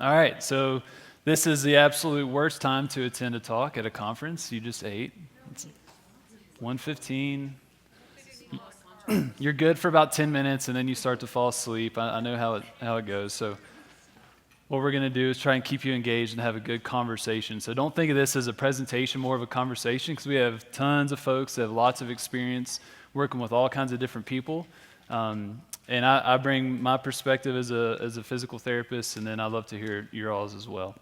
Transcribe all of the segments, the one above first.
All right, so this is the absolute worst time to attend a talk at a conference. You just ate. It's 1:15. You're good for about 10 minutes, and then you start to fall asleep. I know how it goes. So what we're going to do is try and keep you engaged and have a good conversation. So don't think of this as a presentation, more of a conversation, because we have tons of folks that have lots of experience working with all kinds of different people. And I bring my perspective as a physical therapist, and then I'd love to hear your all's as well.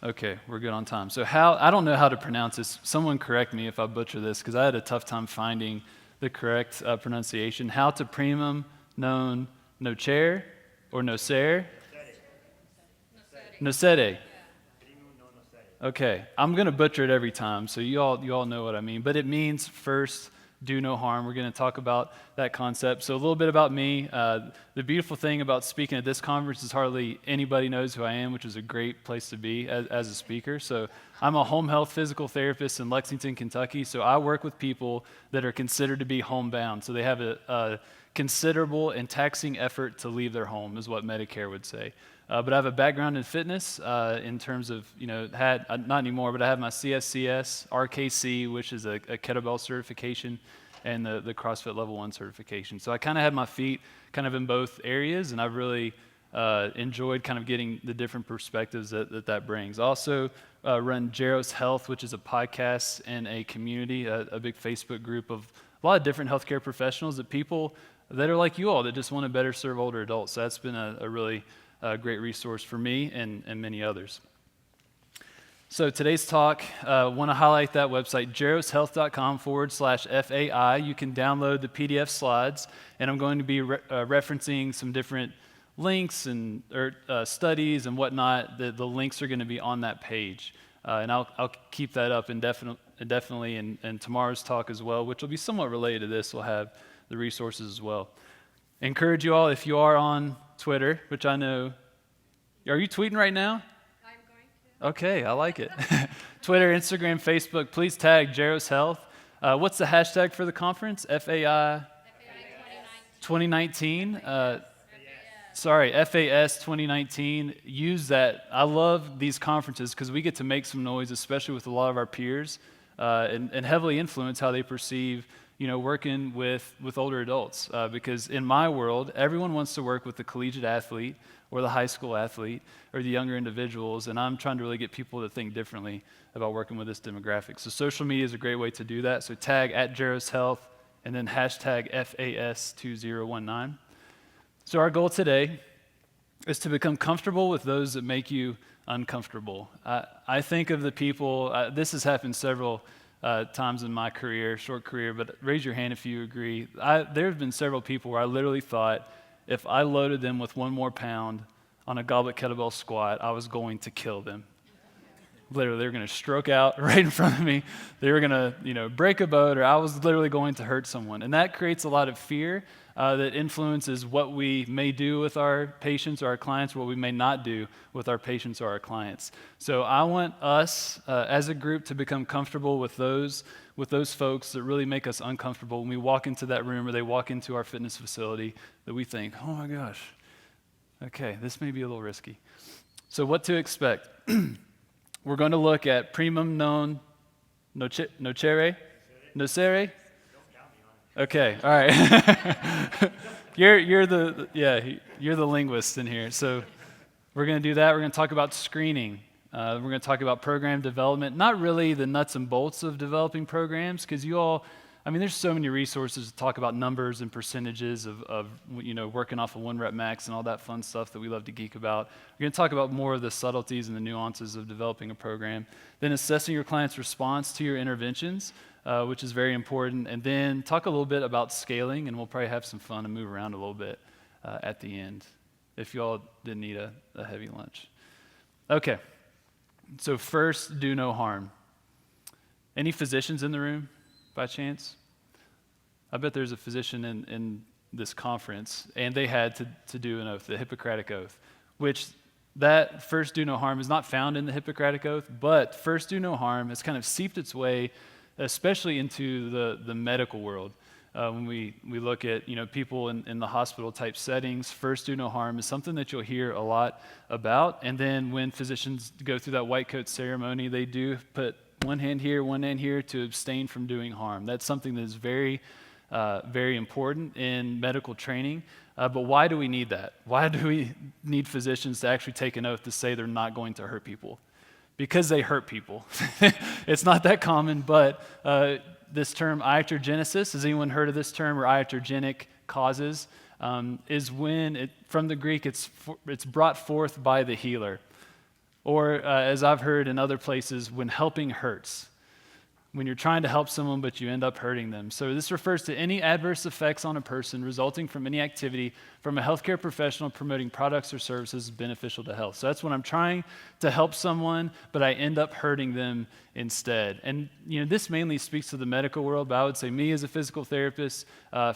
Okay, we're good on time. So I don't know how to pronounce this. Someone correct me if I butcher this, because I had a tough time finding the correct pronunciation. How to primum non nocere or nocere? Nocere. Okay, I'm going to butcher it every time, so you all know what I mean. But it means first, do no harm. We're going to talk about that concept. So a little bit about me. The beautiful thing about speaking at this conference is hardly anybody knows who I am, which is a great place to be as a speaker. So I'm a home health physical therapist in Lexington, Kentucky. So I work with people that are considered to be homebound. So they have a considerable and taxing effort to leave their home, is what Medicare would say. But I have a background in fitness in terms of, not anymore, but I have my CSCS, RKC, which is a kettlebell certification, and the CrossFit Level 1 certification. So I kind of had my feet kind of in both areas, and I've really enjoyed kind of getting the different perspectives that brings. I also run Jaros Health, which is a podcast and a community, a big Facebook group of a lot of different healthcare professionals, that people that are like you all, that just want to better serve older adults. So that's been a really great resource for me and many others. So today's talk, want to highlight that website, jaroshealth.com/FAI. You can download the PDF slides, and I'm going to be referencing some different links and studies and whatnot. The links are going to be on that page, and I'll keep that up indefinitely in tomorrow's talk as well, which will be somewhat related to this. We'll have the resources as well. Encourage you all, if you are on Twitter, which I know, are you tweeting right now? I'm going to. Okay, I like it. Twitter, Instagram, Facebook, please tag Jaros Health. What's the hashtag for the conference? FAI 2019. FAS 2019. Use that. I love these conferences because we get to make some noise, especially with a lot of our peers, and heavily influence how they perceive working with older adults, because in my world, everyone wants to work with the collegiate athlete or the high school athlete or the younger individuals, and I'm trying to really get people to think differently about working with this demographic. So social media is a great way to do that. So tag @Jaros Health and then hashtag FAS2019. So our goal today is to become comfortable with those that make you uncomfortable. I think of the people, this has happened several times in my short career, but raise your hand if you agree. There have been several people where I literally thought if I loaded them with one more pound on a goblet kettlebell squat, I was going to kill them. Literally, they were going to stroke out right in front of me. They were going to, break a boat, or I was literally going to hurt someone. And that creates a lot of fear that influences what we may do with our patients or our clients, or what we may not do with our patients or our clients. So I want us as a group to become comfortable with those folks that really make us uncomfortable when we walk into that room or they walk into our fitness facility, that we think, oh my gosh, okay, this may be a little risky. So what to expect? We're going to look at primum non nocere. Okay, all right. You're the linguist in here. So we're going to do that. We're going to talk about screening. We're going to talk about program development. Not really the nuts and bolts of developing programs, because there's so many resources to talk about numbers and percentages of working off a 1-rep max and all that fun stuff that we love to geek about. We're going to talk about more of the subtleties and the nuances of developing a program. Then assessing your client's response to your interventions, which is very important. And then talk a little bit about scaling, and we'll probably have some fun and move around a little bit at the end, if you all didn't need a heavy lunch. Okay, so first, do no harm. Any physicians in the room? By chance? I bet there's a physician in this conference, and they had to do an oath, the Hippocratic Oath, which that first do no harm is not found in the Hippocratic Oath, but first do no harm has kind of seeped its way, especially into the medical world. when we look at people in the hospital type settings. First, do no harm is something that you'll hear a lot about. And then when physicians go through that white coat ceremony, they do put one hand here to abstain from doing harm. That's something that is very, very important in medical training. But why do we need that? Why do we need physicians to actually take an oath to say they're not going to hurt people? Because they hurt people. It's not that common, but this term iatrogenesis, has anyone heard of this term, or iatrogenic causes, is when, from the Greek, it's brought forth by the healer. Or, as I've heard in other places, when helping hurts. When you're trying to help someone, but you end up hurting them. So this refers to any adverse effects on a person resulting from any activity from a healthcare professional promoting products or services beneficial to health. So that's when I'm trying to help someone, but I end up hurting them instead. And this mainly speaks to the medical world, but I would say me as a physical therapist,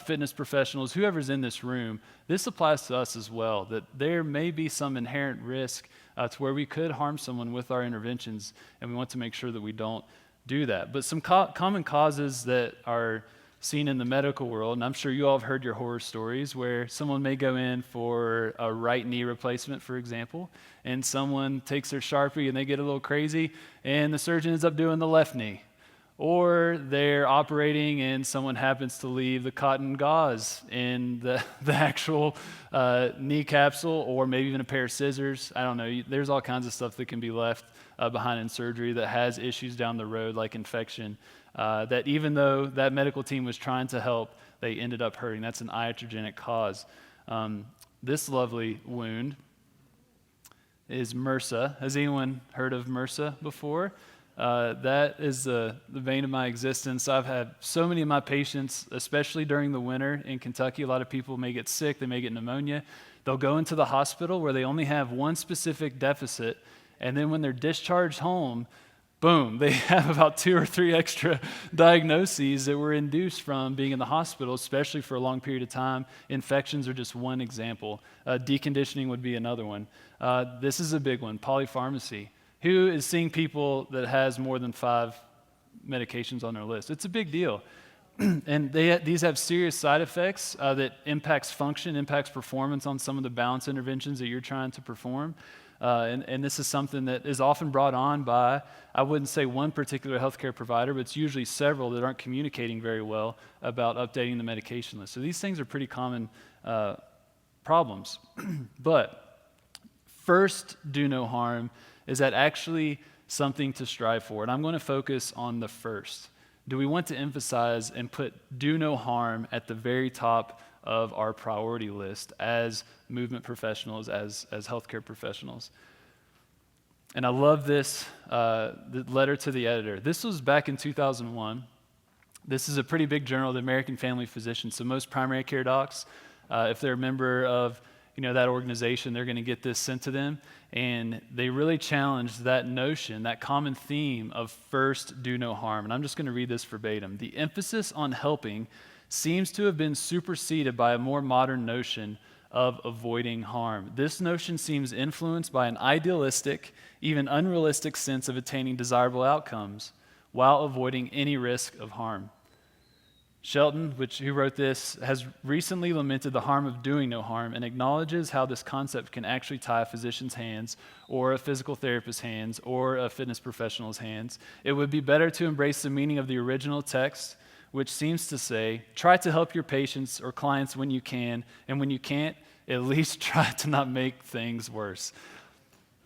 fitness professionals, whoever's in this room, this applies to us as well, that there may be some inherent risk to where we could harm someone with our interventions, and we want to make sure that we don't do that. But some common causes that are seen in the medical world, and I'm sure you all have heard your horror stories, where someone may go in for a right knee replacement, for example, and someone takes their Sharpie and they get a little crazy, and the surgeon ends up doing the left knee. Or they're operating and someone happens to leave the cotton gauze in the actual knee capsule, or maybe even a pair of scissors. I don't know. There's all kinds of stuff that can be left behind in surgery that has issues down the road, like infection, that even though that medical team was trying to help, they ended up hurting. That's an iatrogenic cause. This lovely wound is MRSA. Has anyone heard of MRSA before? That is the vein of my existence. I've had so many of my patients, especially during the winter in Kentucky, a lot of people may get sick, they may get pneumonia. They'll go into the hospital where they only have one specific deficit, and then when they're discharged home, boom, they have about 2 or 3 extra diagnoses that were induced from being in the hospital, especially for a long period of time. Infections are just one example. Deconditioning would be another one. This is a big one, polypharmacy. Who is seeing people that has more than 5 medications on their list? It's a big deal. And these have serious side effects that impacts function, impacts performance on some of the balance interventions that you're trying to perform. And this is something that is often brought on by, I wouldn't say one particular healthcare provider, but it's usually several that aren't communicating very well about updating the medication list. So these things are pretty common problems. But first, do no harm. Is that actually something to strive for? And I'm going to focus on the first. Do we want to emphasize and put do no harm at the very top of our priority list as movement professionals, as healthcare professionals? And I love this, the letter to the editor. This was back in 2001. This is a pretty big journal, the American Family Physician. So most primary care docs, if they're a member of that organization, they're going to get this sent to them. And they really challenged that notion, that common theme of first, do no harm. And I'm just going to read this verbatim. The emphasis on helping seems to have been superseded by a more modern notion of avoiding harm. This notion seems influenced by an idealistic, even unrealistic sense of attaining desirable outcomes while avoiding any risk of harm. Shelton, who wrote this, has recently lamented the harm of doing no harm and acknowledges how this concept can actually tie a physician's hands or a physical therapist's hands or a fitness professional's hands. It would be better to embrace the meaning of the original text, which seems to say, try to help your patients or clients when you can, and when you can't, at least try to not make things worse.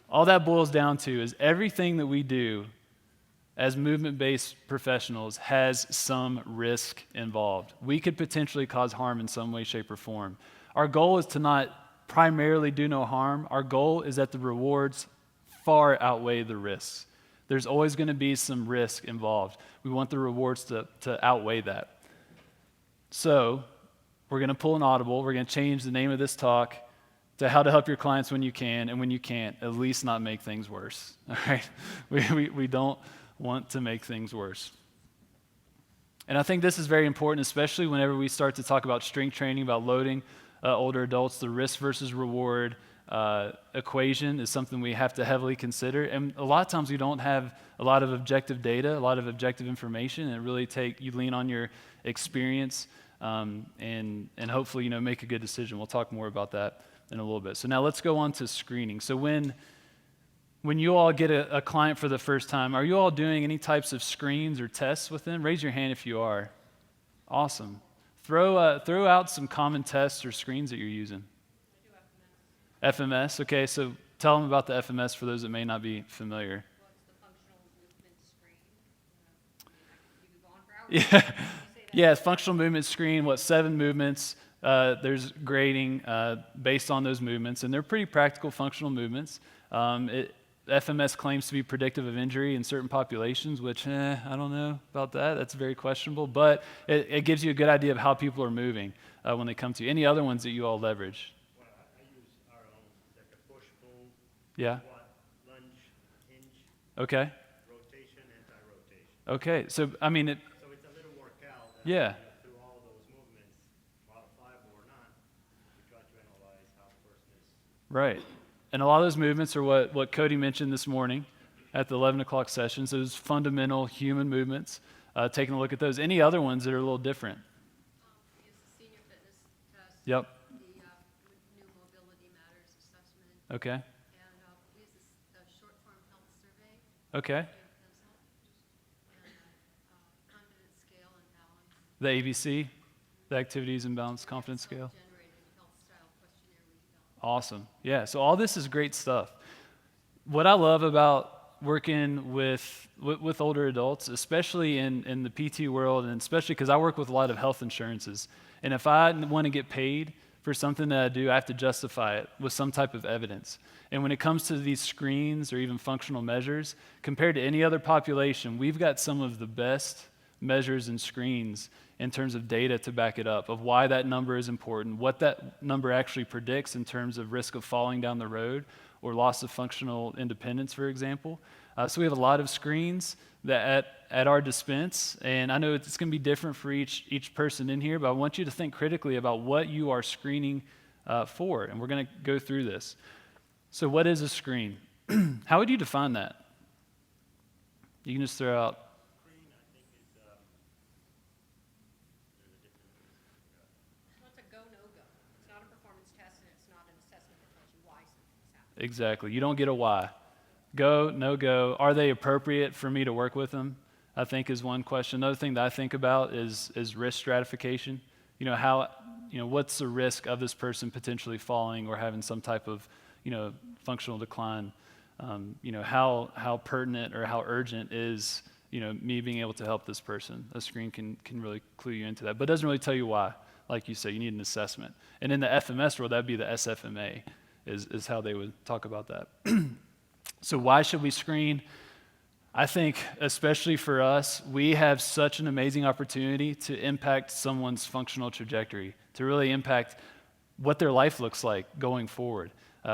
All that boils down to is everything that we do as movement-based professionals has some risk involved. We could potentially cause harm in some way, shape, or form. Our goal is to not primarily do no harm. Our goal is that the rewards far outweigh the risks. There's always going to be some risk involved. We want the rewards to outweigh that. So we're going to pull an audible. We're going to change the name of this talk to how to help your clients when you can, and when you can't, at least not make things worse. All right? We don't want to make things worse. And I think this is very important, especially whenever we start to talk about strength training, about loading older adults. The risk versus reward equation is something we have to heavily consider. And a lot of times we don't have a lot of objective data, a lot of objective information, and you lean on your experience and hopefully, make a good decision. We'll talk more about that in a little bit. So now let's go on to screening. So when you all get a client for the first time, are you all doing any types of screens or tests with them? Raise your hand if you are. Awesome. Throw out some common tests or screens that you're using. I do FMS. FMS, okay, so tell them about the FMS for those that may not be familiar. Well, it's the functional movement screen. You could go on for hours. Yeah, functional movement screen, 7 movements. There's grading based on those movements, and they're pretty practical functional movements. FMS claims to be predictive of injury in certain populations, which I don't know about that. That's very questionable, but it gives you a good idea of how people are moving when they come to you. Any other ones that you all leverage? Well, I use our own, like a push-pull, Yeah. squat, lunge, hinge, Okay. rotation, anti-rotation. Okay, so So it's a little workout. Yeah. Through all those movements, modifiable or not, we try to analyze how the person is. Right. And a lot of those movements are what Cody mentioned this morning at the 11 o'clock sessions, those fundamental human movements, taking a look at those. Any other ones that are a little different? We use the senior fitness test. Yep. The new mobility matters assessment. Okay. And we use the short form health survey. Okay. And confidence scale and balance. The ABC, the Activities and Balance Confidence Scale. Generated health style questionnaire we developed. Awesome. Yeah, so all this is great stuff. What I love about working with older adults, especially in the PT world, and especially because I work with a lot of health insurances, and if I want to get paid for something that I do, I have to justify it with some type of evidence. And when it comes to these screens or even functional measures, compared to any other population, we've got some of the best measures and screens in terms of data to back it up, of why that number is important, what that number actually predicts in terms of risk of falling down the road or loss of functional independence, for example. So we have a lot of screens that at our dispense, and I know it's going to be different for each person in here, but I want you to think critically about what you are screening for, and we're going to go through this. So what is a screen? How would you define that? You can just throw out. Screen, I think, is, there's a different. Well, it's a go, no go. It's not a performance test and it's not an assessment that tells you why something's happening. Exactly. You don't get a why. Go, no go. Are they appropriate for me to work with them? I think is one question. Another thing that I think about is risk stratification. What's the risk of this person potentially falling or having some type of, functional decline? How pertinent or how urgent is, me being able to help this person? A screen can really clue you into that, but it doesn't really tell you why. Like you say, you need an assessment. And in the FMS world, that'd be the SFMA is how they would talk about that. So why should we screen? I think, especially for us, we have such an amazing opportunity to impact someone's functional trajectory, to really impact what their life looks like going forward.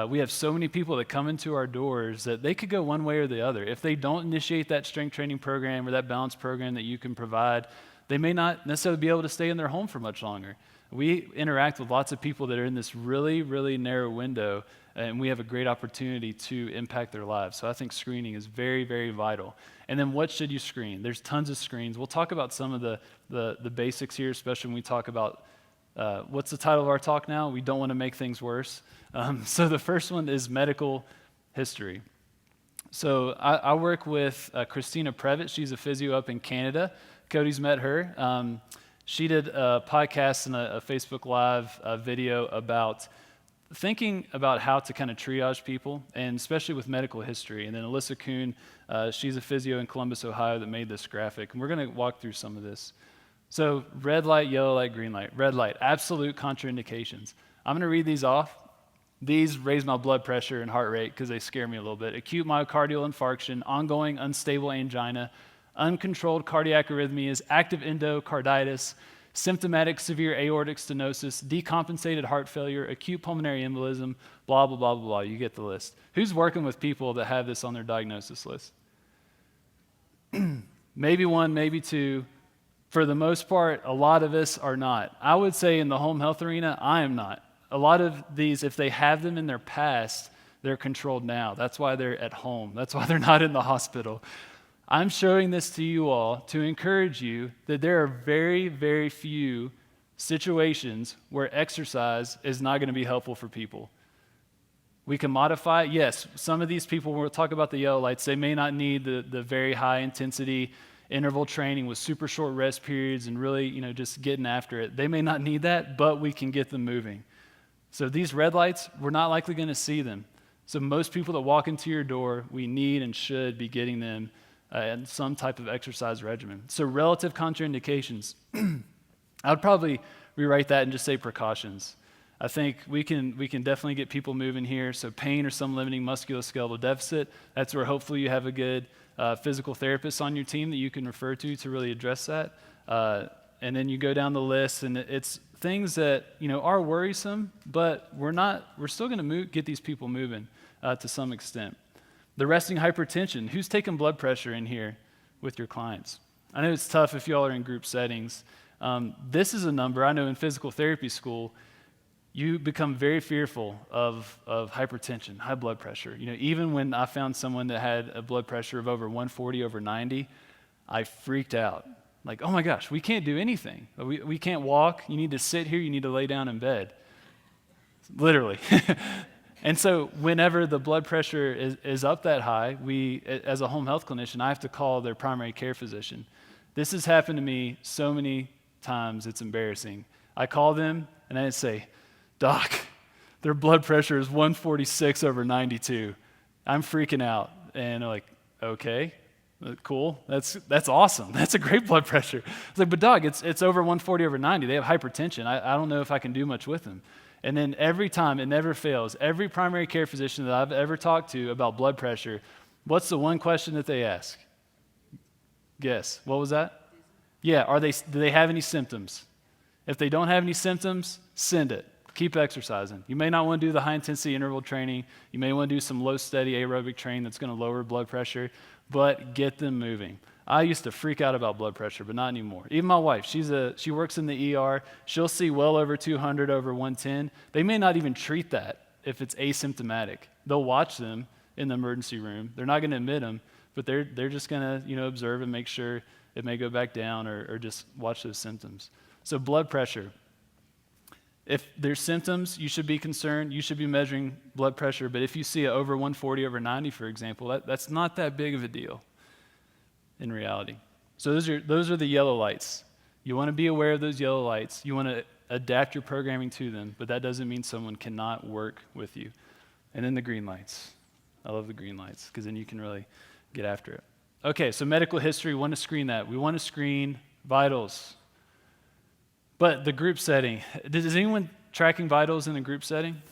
We have so many people that come into our doors that they could go one way or the other. If they don't initiate that strength training program or that balance program that you can provide, they may not necessarily be able to stay in their home for much longer. We interact with lots of people that are in this really, really narrow window, and we have a great opportunity to impact their lives. So I think screening is very, very vital. And then what should you screen? There's tons of screens. We'll talk about some of the basics here, especially when we talk about what's the title of our talk now? We don't want to make things worse. So the first one is medical history. So I work with Christina Previtt. She's a physio up in Canada. Cody's met her. She did a podcast and a Facebook Live video about thinking about how to kind of triage people, and especially with medical history. And then Alyssa Kuhn, she's a physio in Columbus, Ohio, that made this graphic. And we're going to walk through some of this. So red light, yellow light, green light. Red light, absolute contraindications. I'm going to read these off. These raise my blood pressure and heart rate because they scare me a little bit. Acute myocardial infarction, ongoing unstable angina, uncontrolled cardiac arrhythmias, active endocarditis, symptomatic severe aortic stenosis, decompensated heart failure, acute pulmonary embolism, blah, blah, blah, blah, blah. You get the list. Who's working with people that have this on their diagnosis list? Maybe one, maybe two. For the most part, a lot of us are not. I would say in the home health arena, I am not. A lot of these, if they have them in their past, they're controlled now. That's why they're at home. That's why they're not in the hospital. I'm showing this to you all to encourage you that there are very, very few situations where exercise is not going to be helpful for people. We can modify it. Yes, some of these people, when we'll talk about the yellow lights, they may not need the very high intensity interval training with super short rest periods and really, just getting after it. They may not need that, but we can get them moving. So these red lights, we're not likely going to see them. So most people that walk into your door, we need and should be getting them in some type of exercise regimen. So relative contraindications, I would probably rewrite that and just say precautions. I think we can definitely get people moving here. So pain or some limiting musculoskeletal deficit, that's where hopefully you have a good physical therapist on your team that you can refer to really address that. And then you go down the list, and it's things that are worrisome, but we're still going to get these people moving to some extent. The resting hypertension. Who's taking blood pressure in here with your clients? I know it's tough if y'all are in group settings. This is a number I know in physical therapy school. You become very fearful of hypertension, high blood pressure. Even when I found someone that had a blood pressure of over 140 over 90, I freaked out. Like, oh my gosh, we can't do anything. We can't walk. You need to sit here. You need to lay down in bed. Literally. And so whenever the blood pressure is up that high, as a home health clinician, I have to call their primary care physician. This has happened to me so many times, it's embarrassing. I call them, and I say, Doc, their blood pressure is 146 over 92. I'm freaking out. And they're like, okay, cool. That's awesome. That's a great blood pressure. It's like, but Doc, it's over 140 over 90. They have hypertension. I don't know if I can do much with them. And then every time, it never fails, every primary care physician that I've ever talked to about blood pressure, what's the one question that they ask? Guess. What was that? Yeah, do they have any symptoms? If they don't have any symptoms, send it. Keep exercising. You may not want to do the high-intensity interval training. You may want to do some low-steady aerobic training that's going to lower blood pressure, but get them moving. I used to freak out about blood pressure, but not anymore. Even my wife, she works in the ER. She'll see well over 200 over 110. They may not even treat that if it's asymptomatic. They'll watch them in the emergency room. They're not going to admit them, but they're just going to observe and make sure it may go back down or just watch those symptoms. So blood pressure. If there's symptoms, you should be concerned. You should be measuring blood pressure. But if you see it over 140 over 90, for example, that's not that big of a deal in reality. So those are the yellow lights. You want to be aware of those yellow lights. You want to adapt your programming to them, but that doesn't mean someone cannot work with you. And then the green lights. I love the green lights because then you can really get after it. Okay, so medical history, we want to screen that. We want to screen vitals. But the group setting, is anyone tracking vitals in a group setting?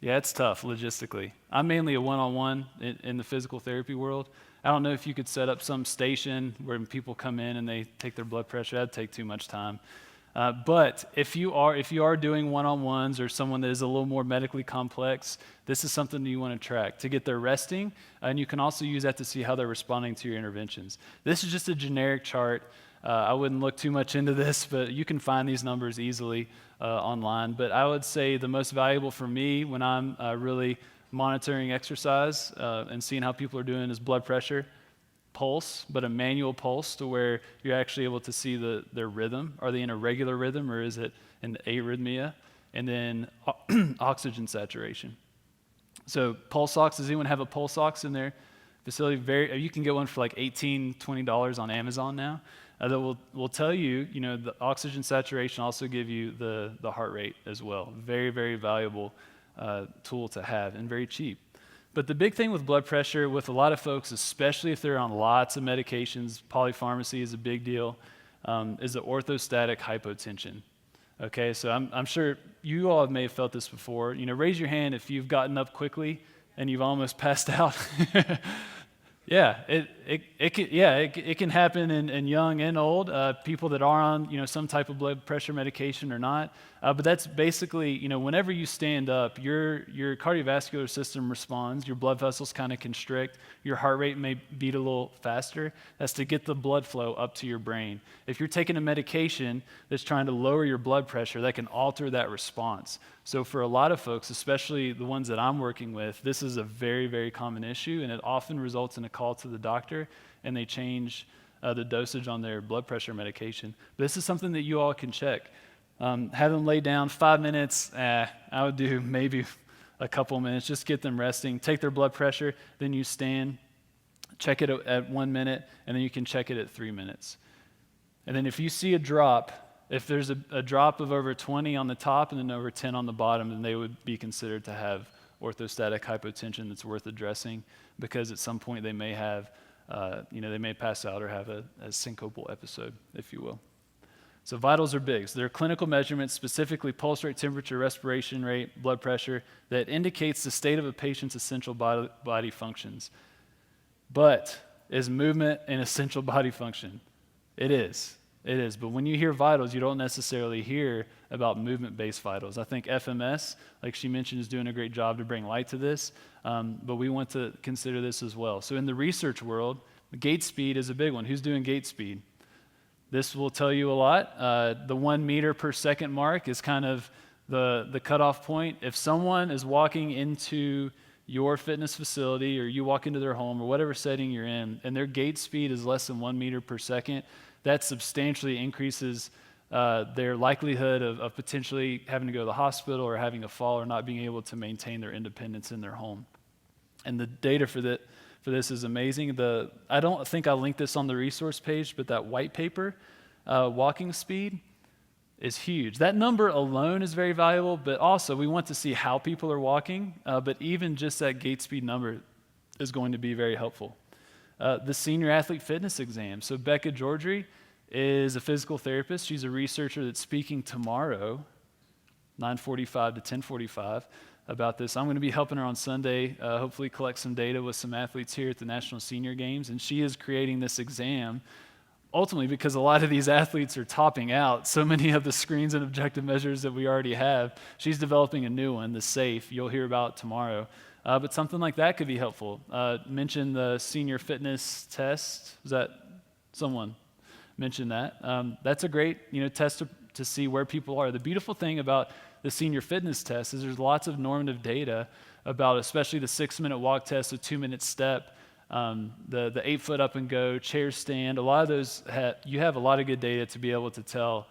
Yeah, it's tough logistically. I'm mainly a one-on-one in the physical therapy world. I don't know if you could set up some station where people come in and they take their blood pressure. That'd take too much time. But if you are doing one-on-ones or someone that is a little more medically complex, this is something that you want to track to get their resting, and you can also use that to see how they're responding to your interventions. This is just a generic chart. I wouldn't look too much into this, but you can find these numbers easily online. But I would say the most valuable for me when I'm really monitoring exercise and seeing how people are doing is blood pressure, pulse, but a manual pulse to where you're actually able to see their rhythm. Are they in a regular rhythm or is it an arrhythmia? And then oxygen saturation. So pulse ox, does anyone have a pulse ox in their facility? You can get one for like $18, $20 on Amazon now. That will tell you, the oxygen saturation also give you the heart rate as well. Very, very valuable tool to have and very cheap. But the big thing with blood pressure with a lot of folks, especially if they're on lots of medications, polypharmacy is a big deal, is the orthostatic hypotension. Okay, so I'm sure you all may have felt this before. Raise your hand if you've gotten up quickly and you've almost passed out. Yeah, it can happen in young and old, people that are on some type of blood pressure medication or not. But that's basically whenever you stand up, your cardiovascular system responds. Your blood vessels kind of constrict. Your heart rate may beat a little faster. That's to get the blood flow up to your brain. If you're taking a medication that's trying to lower your blood pressure, that can alter that response. So for a lot of folks, especially the ones that I'm working with, this is a very, very common issue, and it often results in a call to the doctor, and they change the dosage on their blood pressure medication. This is something that you all can check. Have them lay down 5 minutes. I would do maybe a couple minutes. Just get them resting. Take their blood pressure. Then you stand. Check it at 1 minute, and then you can check it at 3 minutes. And then if you see a drop, if there's a drop of over 20 on the top and then over 10 on the bottom, then they would be considered to have orthostatic hypotension that's worth addressing, because at some point they may have, they may pass out or have a syncopal episode, if you will. So vitals are big. So they're clinical measurements, specifically pulse rate, temperature, respiration rate, blood pressure, that indicates the state of a patient's essential body functions. But is movement an essential body function? It is. It is. But when you hear vitals, you don't necessarily hear about movement-based vitals. I think FMS, like she mentioned, is doing a great job to bring light to this, but we want to consider this as well. So in the research world, gait speed is a big one. Who's doing gait speed? This will tell you a lot. The 1 meter per second mark is kind of the cutoff point. If someone is walking into your fitness facility, or you walk into their home, or whatever setting you're in, and their gait speed is less than 1 meter per second, that substantially increases their likelihood of potentially having to go to the hospital or having a fall or not being able to maintain their independence in their home. And the data for this is amazing. I don't think I linked this on the resource page, but that white paper, walking speed, is huge. That number alone is very valuable, but also we want to see how people are walking, but even just that gait speed number is going to be very helpful. The senior athlete fitness exam. So Becca Georgie is a physical therapist. She's a researcher that's speaking tomorrow, 9:45 to 10:45, about this. I'm going to be helping her on Sunday, hopefully collect some data with some athletes here at the National Senior Games, and she is creating this exam ultimately because a lot of these athletes are topping out so many of the screens and objective measures that we already have. She's developing a new one, the SAFE. You'll hear about tomorrow. But something like that could be helpful. Mention the senior fitness test. Was that someone mentioned that? That's a great test to see where people are. The beautiful thing about the senior fitness test is there's lots of normative data about, especially the 6-minute walk test, the 2-minute step, the 8-foot up and go, chair stand. A lot of those, you have a lot of good data to be able to tell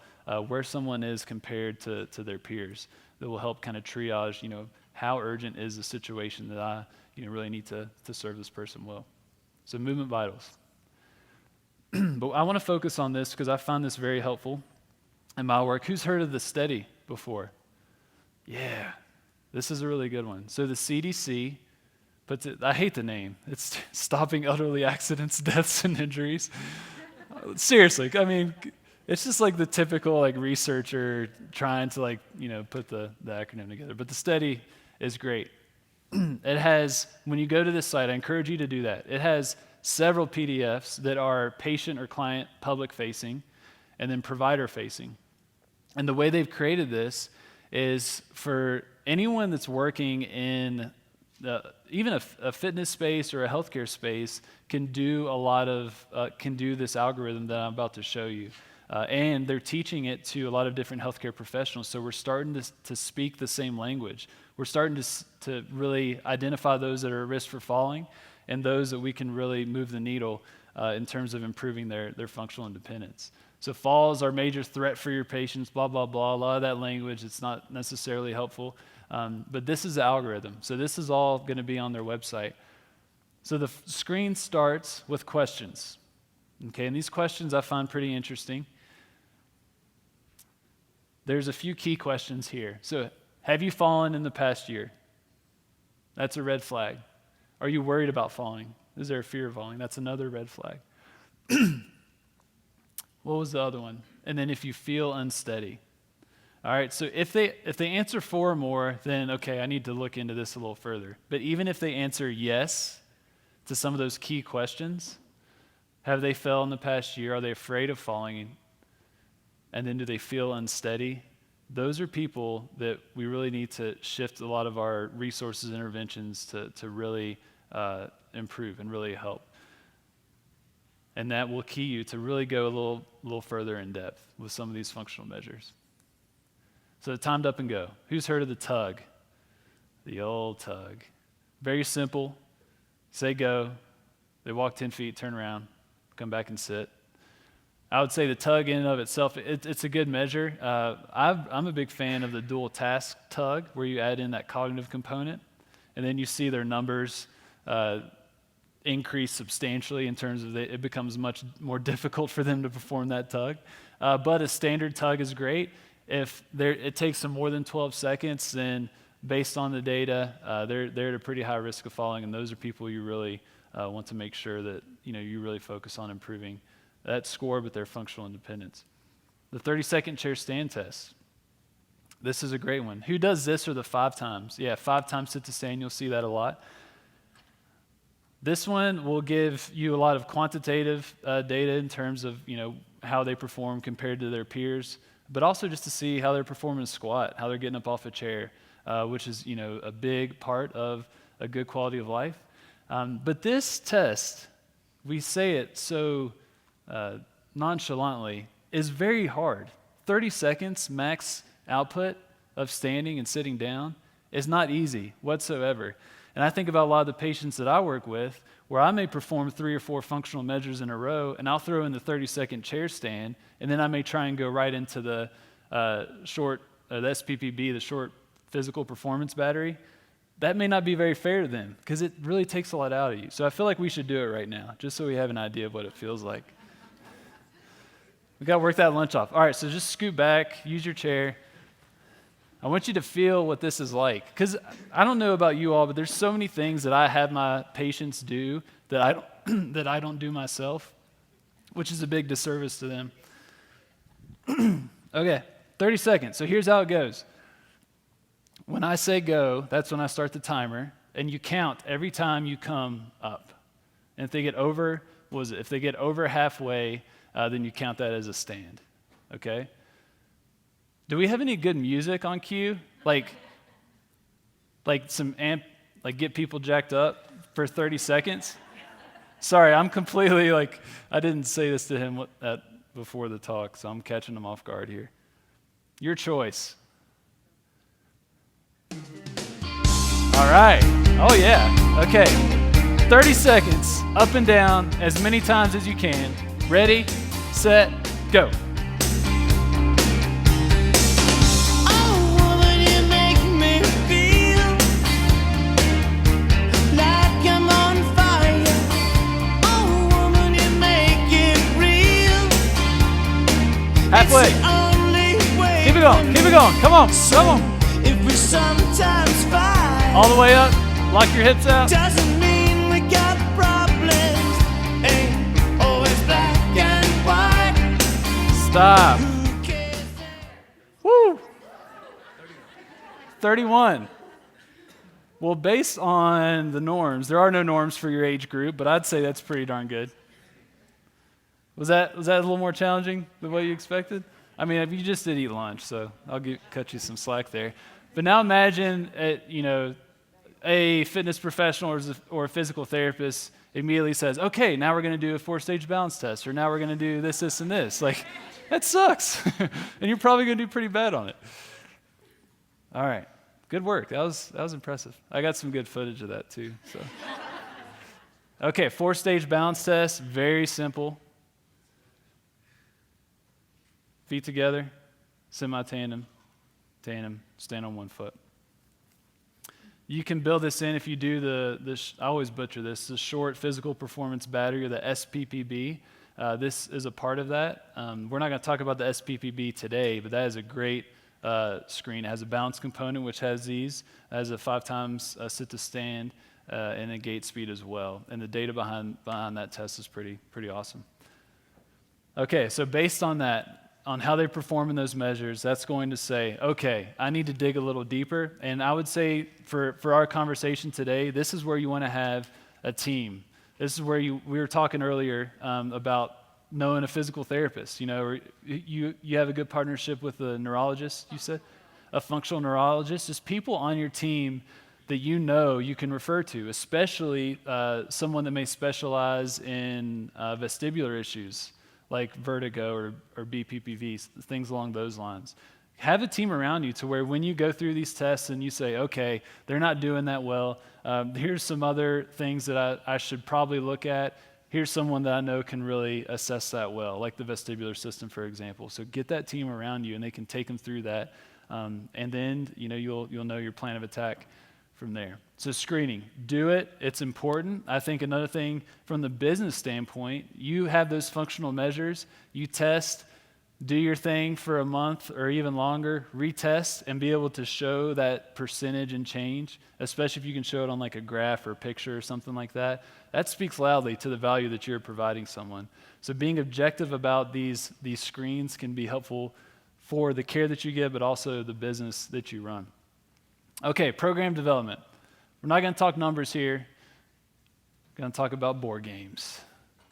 where someone is compared to their peers. That will help kind of triage, how urgent is the situation that I really need to serve this person well. So movement vitals. But I want to focus on this because I find this very helpful in my work. Who's heard of the STEADY before? Yeah, this is a really good one. So the CDC puts it, I hate the name. It's Stopping Elderly Accidents, Deaths, and Injuries. Seriously, I mean, it's just like the typical researcher trying to put the acronym together. But the STEADY is great. It has, when you go to this site, I encourage you to do that. It has several PDFs that are patient or client public facing and then provider facing. And the way they've created this is for anyone that's working in even a fitness space or a healthcare space can do this algorithm that I'm about to show you. And they're teaching it to a lot of different healthcare professionals. So we're starting to speak the same language. We're starting to really identify those that are at risk for falling and those that we can really move the needle in terms of improving their functional independence. So falls are a major threat for your patients, blah, blah, blah. A lot of that language, it's not necessarily helpful. But this is the algorithm. So this is all going to be on their website. So the screen starts with questions. Okay, and these questions I find pretty interesting. There's a few key questions here. So, have you fallen in the past year? That's a red flag. Are you worried about falling? Is there a fear of falling? That's another red flag. What was the other one? And then if you feel unsteady. All right, so if they answer 4 or more, then okay, I need to look into this a little further. But even if they answer yes to some of those key questions, have they fell in the past year? Are they afraid of falling? And then do they feel unsteady? Those are people that we really need to shift a lot of our resources and interventions to really improve and really help. And that will key you to really go a little further in depth with some of these functional measures. So timed up and go. Who's heard of the tug? The old tug. Very simple. Say go. They walk 10 feet, turn around, come back and sit. I would say the tug in and of itself, it's a good measure. I'm a big fan of the dual task tug, where you add in that cognitive component, and then you see their numbers increase substantially in terms of it becomes much more difficult for them to perform that tug. But a standard tug is great. If it takes them more than 12 seconds, then based on the data, they're at a pretty high risk of falling, and those are people you really want to make sure that you really focus on improving that score, but their functional independence. The 30-second chair stand test. This is a great one. Who does this or the 5 times? Yeah, 5 times sit to stand. You'll see that a lot. This one will give you a lot of quantitative data in terms of how they perform compared to their peers, but also just to see how they're performing a squat, how they're getting up off a chair, which is a big part of a good quality of life. But this test, we say it so nonchalantly, is very hard. 30 seconds max output of standing and sitting down is not easy whatsoever. And I think about a lot of the patients that I work with, where I may perform 3 or 4 functional measures in a row, and I'll throw in the 30-second chair stand, and then I may try and go right into the the SPPB, the short physical performance battery. That may not be very fair to them, because it really takes a lot out of you. So I feel like we should do it right now, just so we have an idea of what it feels like. We got to work that lunch off. All right, so just scoot back, use your chair. I want you to feel what this is like, because I don't know about you all, but there's so many things that I have my patients do that I don't do myself, which is a big disservice to them. Okay, 30 seconds. So here's how it goes. When I say go, that's when I start the timer, and you count every time you come up. And if they get over, if they get over halfway, then you count that as a stand. Okay? Do we have any good music on cue? Like some get people jacked up for 30 seconds? Sorry, I'm completely I didn't say this to him before the talk, so I'm catching him off guard here. Your choice. All right. Oh, yeah. Okay. 30 seconds, up and down, as many times as you can. Ready, set, go. Halfway. Keep it going. Come on. If we sometimes fight, all the way up. Lock your hips out. Doesn't mean we got problems. Ain't always black and white. Stop. Woo. 31. Well, based on the norms, there are no norms for your age group, but I'd say that's pretty darn good. Was that a little more challenging than what you expected? I mean, you just did eat lunch, so I'll cut you some slack there. But now imagine, a fitness professional or a physical therapist immediately says, okay, now we're going to do a 4-stage balance test, or now we're going to do this, and this. That sucks. And you're probably going to do pretty bad on it. All right. Good work. That was impressive. I got some good footage of that too. So. Okay, 4-stage balance test, very simple. Feet together, semi-tandem, tandem, stand on one foot. You can build this in if you do I always butcher this, the short physical performance battery, or the SPPB. This is a part of that. We're not going to talk about the SPPB today, but that is a great screen. It has a balance component, which has these. It has a 5 times sit to stand, and a gait speed as well. And the data behind that test is pretty awesome. Okay, so based on that, on how they perform in those measures, that's going to say, okay, I need to dig a little deeper. And I would say for our conversation today, this is where you want to have a team. This is where we were talking earlier about knowing a physical therapist. You have a good partnership with a neurologist, you said? A functional neurologist. Just people on your team that you can refer to, especially someone that may specialize in vestibular issues, like vertigo or BPPV, things along those lines. Have a team around you to where when you go through these tests and you say, okay, they're not doing that well, here's some other things that I should probably look at. here's someone that I know can really assess that well, like the vestibular system, for example. So get that team around you, and they can take them through that. And then, you'll know your plan of attack from there. So screening, do it. It's important. I think another thing from the business standpoint, you have those functional measures. You test, do your thing for a month or even longer, retest, and be able to show that percentage and change, especially if you can show it on like a graph or a picture or something like that. That speaks loudly to the value that you're providing someone. So being objective about these screens can be helpful for the care that you give, but also the business that you run. Okay, program development. We're not going to talk numbers here. We're going to talk about board games.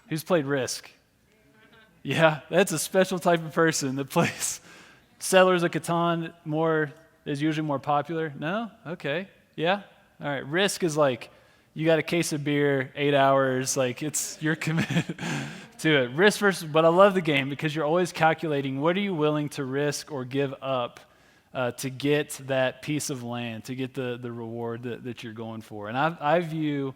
Who's played Risk? Yeah, that's a special type of person that plays. Settlers of Catan is usually more popular. No? Okay. Yeah? All right. Risk is like you got a case of beer, 8 hours, like you're committed to it. But I love the game because you're always calculating what are you willing to risk or give up to get that piece of land, to get the reward that you're going for. And I view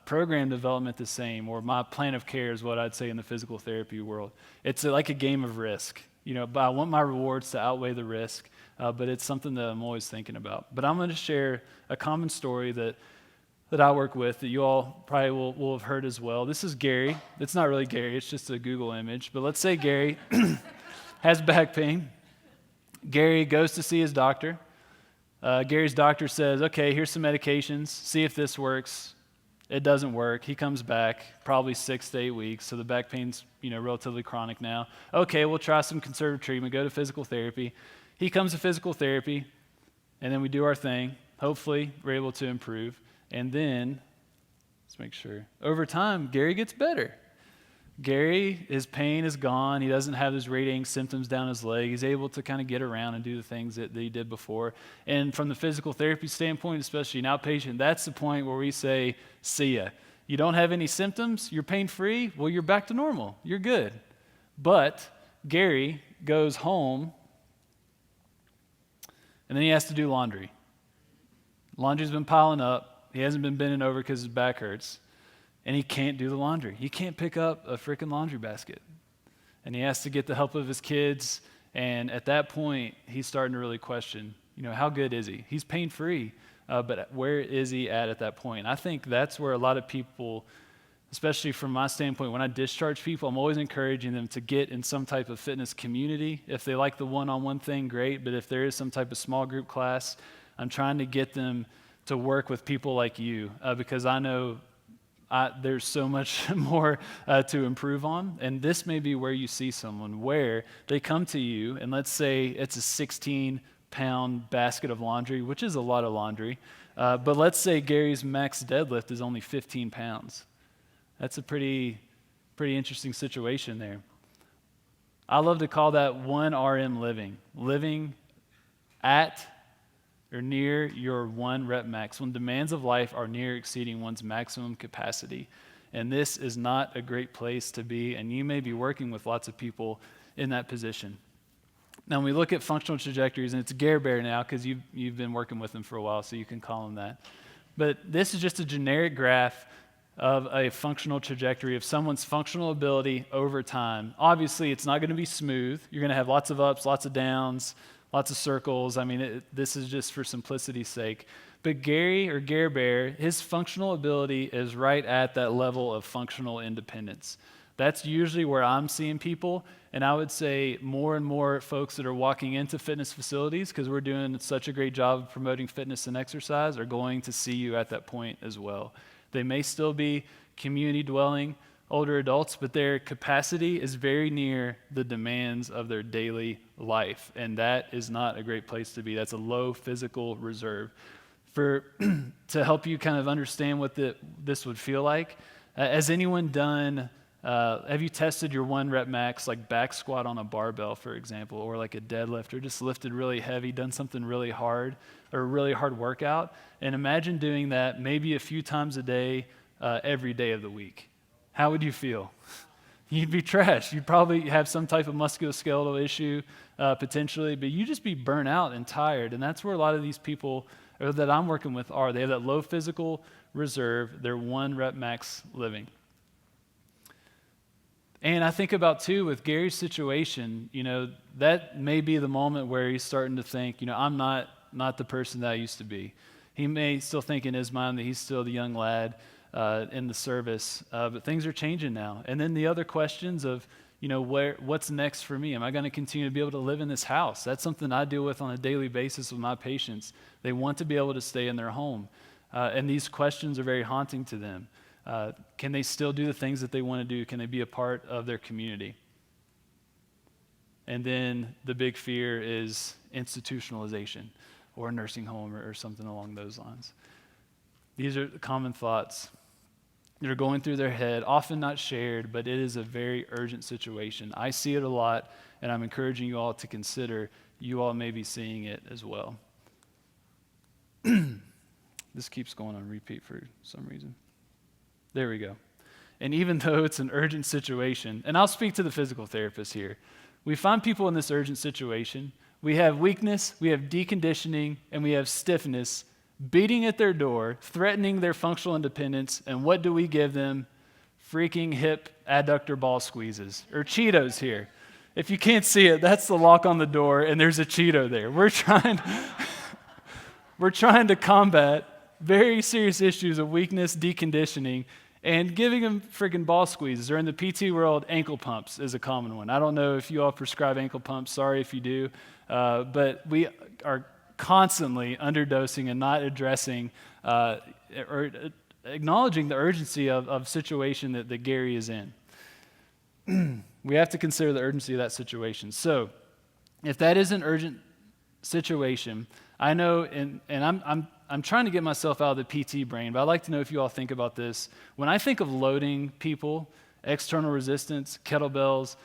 program development the same, or my plan of care is what I'd say in the physical therapy world. It's like a game of risk, but I want my rewards to outweigh the risk, but it's something that I'm always thinking about. But I'm going to share a common story that I work with that you all probably will have heard as well. This is Gary. It's not really Gary, it's just a Google image. But let's say Gary has back pain. Gary goes to see his doctor. Gary's doctor says, okay, here's some medications. See if this works. It doesn't work. He comes back probably 6 to 8 weeks. So the back pain's relatively chronic now. Okay, we'll try some conservative treatment. Go to physical therapy. He comes to physical therapy, and then we do our thing. Hopefully, we're able to improve. And then, let's make sure. Over time, Gary gets better. Gary, his pain is gone. He doesn't have his radiating symptoms down his leg. He's able to kind of get around and do the things that he did before. And from the physical therapy standpoint, especially an outpatient, that's the point where we say, see ya. You don't have any symptoms, you're pain-free, well, you're back to normal. You're good. But Gary goes home, and then he has to do laundry. Laundry's been piling up. He hasn't been bending over because his back hurts. And he can't do the laundry. He can't pick up a freaking laundry basket. And he has to get the help of his kids. And at that point, he's starting to really question, how good is he? He's pain-free, but where is he at that point? I think that's where a lot of people, especially from my standpoint, when I discharge people, I'm always encouraging them to get in some type of fitness community. If they like the one-on-one thing, great. But if there is some type of small group class, I'm trying to get them to work with people like you because I know there's so much more to improve on. And this may be where you see someone where they come to you, and let's say it's a 16-pound basket of laundry, which is a lot of laundry. But let's say Gary's max deadlift is only 15 pounds. That's a pretty interesting situation there. I love to call that 1 RM living at or near your 1 rep max, when demands of life are near exceeding one's maximum capacity. And this is not a great place to be, and you may be working with lots of people in that position. Now, when we look at functional trajectories, and it's Gare Bear now because you've been working with them for a while, so you can call them that. But this is just a generic graph of a functional trajectory of someone's functional ability over time. Obviously, it's not going to be smooth. You're going to have lots of ups, lots of downs, lots of circles. I mean, this is just for simplicity's sake. But Gary or Gare Bear, his functional ability is right at that level of functional independence. That's usually where I'm seeing people. And I would say more and more folks that are walking into fitness facilities, because we're doing such a great job of promoting fitness and exercise, are going to see you at that point as well. They may still be community dwelling older adults, but their capacity is very near the demands of their daily life, and that is not a great place to be. That's a low physical reserve. To help you kind of understand what this would feel like, has anyone done, have you tested your 1 rep max, like back squat on a barbell, for example, or like a deadlift, or just lifted really heavy, done something really hard, or a really hard workout? And imagine doing that maybe a few times a day, every day of the week. How would you feel? You'd be trashed. You'd probably have some type of musculoskeletal issue potentially, but you'd just be burnt out and tired. And that's where a lot of these people that I'm working with are. They have that low physical reserve, their 1 rep max living. And I think about, too, with Gary's situation, that may be the moment where he's starting to think, I'm not the person that I used to be. He may still think in his mind that he's still the young lad in the service, but things are changing now. And then the other questions of, what's next for me? Am I going to continue to be able to live in this house? That's something I deal with on a daily basis with my patients. They want to be able to stay in their home. And these questions are very haunting to them. Can they still do the things that they want to do? Can they be a part of their community? And then the big fear is institutionalization or a nursing home or something along those lines. These are common thoughts that are going through their head, often not shared, but it is a very urgent situation. I see it a lot, and I'm encouraging you all to consider you all may be seeing it as well. This keeps going on repeat for some reason. There we go. And even though it's an urgent situation, and I'll speak to the physical therapist here, we find people in this urgent situation. We have weakness, we have deconditioning, and we have stiffness beating at their door, threatening their functional independence, and what do we give them? Freaking hip adductor ball squeezes, or Cheetos here. If you can't see it, that's the lock on the door, and there's a Cheeto there. We're trying to combat very serious issues of weakness, deconditioning, and giving them freaking ball squeezes. Or in the PT world, ankle pumps is a common one. I don't know if you all prescribe ankle pumps. Sorry if you do. But we are constantly underdosing and not addressing or acknowledging the urgency of situation that Gary is in. We have to consider the urgency of that situation. So if that is an urgent situation, I know, and I'm trying to get myself out of the PT brain, but I'd like to know if you all think about this. When I think of loading people, external resistance, kettlebells,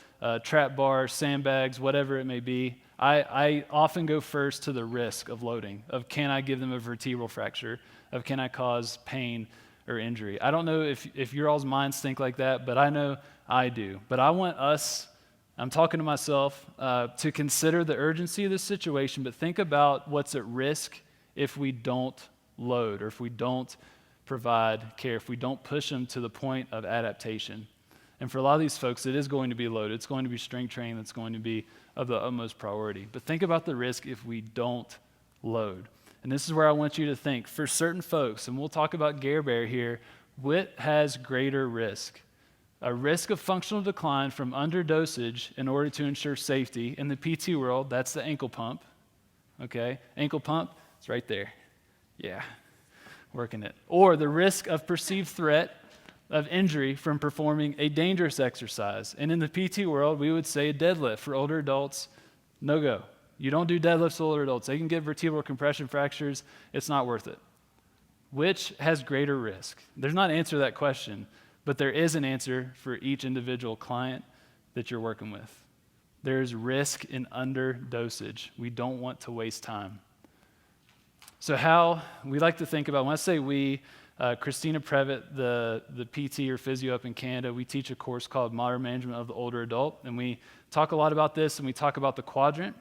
trap bars, sandbags, whatever it may be, I often go first to the risk of loading, of can I give them a vertebral fracture, of can I cause pain or injury. I don't know if your all's minds think like that, but I know I do. But I want us, I'm talking to myself, to consider the urgency of this situation, but think about what's at risk if we don't load or if we don't provide care, if we don't push them to the point of adaptation. And for a lot of these folks, it is going to be loaded. It's going to be strength training that's going to be of the utmost priority. But think about the risk if we don't load. And this is where I want you to think. For certain folks, and we'll talk about Gare Bear here, what has greater risk? A risk of functional decline from underdosage in order to ensure safety. In the PT world, that's the ankle pump. Okay? Ankle pump, it's right there. Yeah, working it. Or the risk of perceived threat of injury from performing a dangerous exercise. And in the PT world, we would say a deadlift for older adults, no go. You don't do deadlifts for older adults. They can get vertebral compression fractures. It's not worth it. Which has greater risk? There's not an answer to that question, but there is an answer for each individual client that you're working with. There's risk in underdosage. We don't want to waste time. So how we like to think about, when I say we, Christina Previtt, the PT or physio up in Canada, we teach a course called Modern Management of the Older Adult, and we talk a lot about this, and we talk about the quadrant.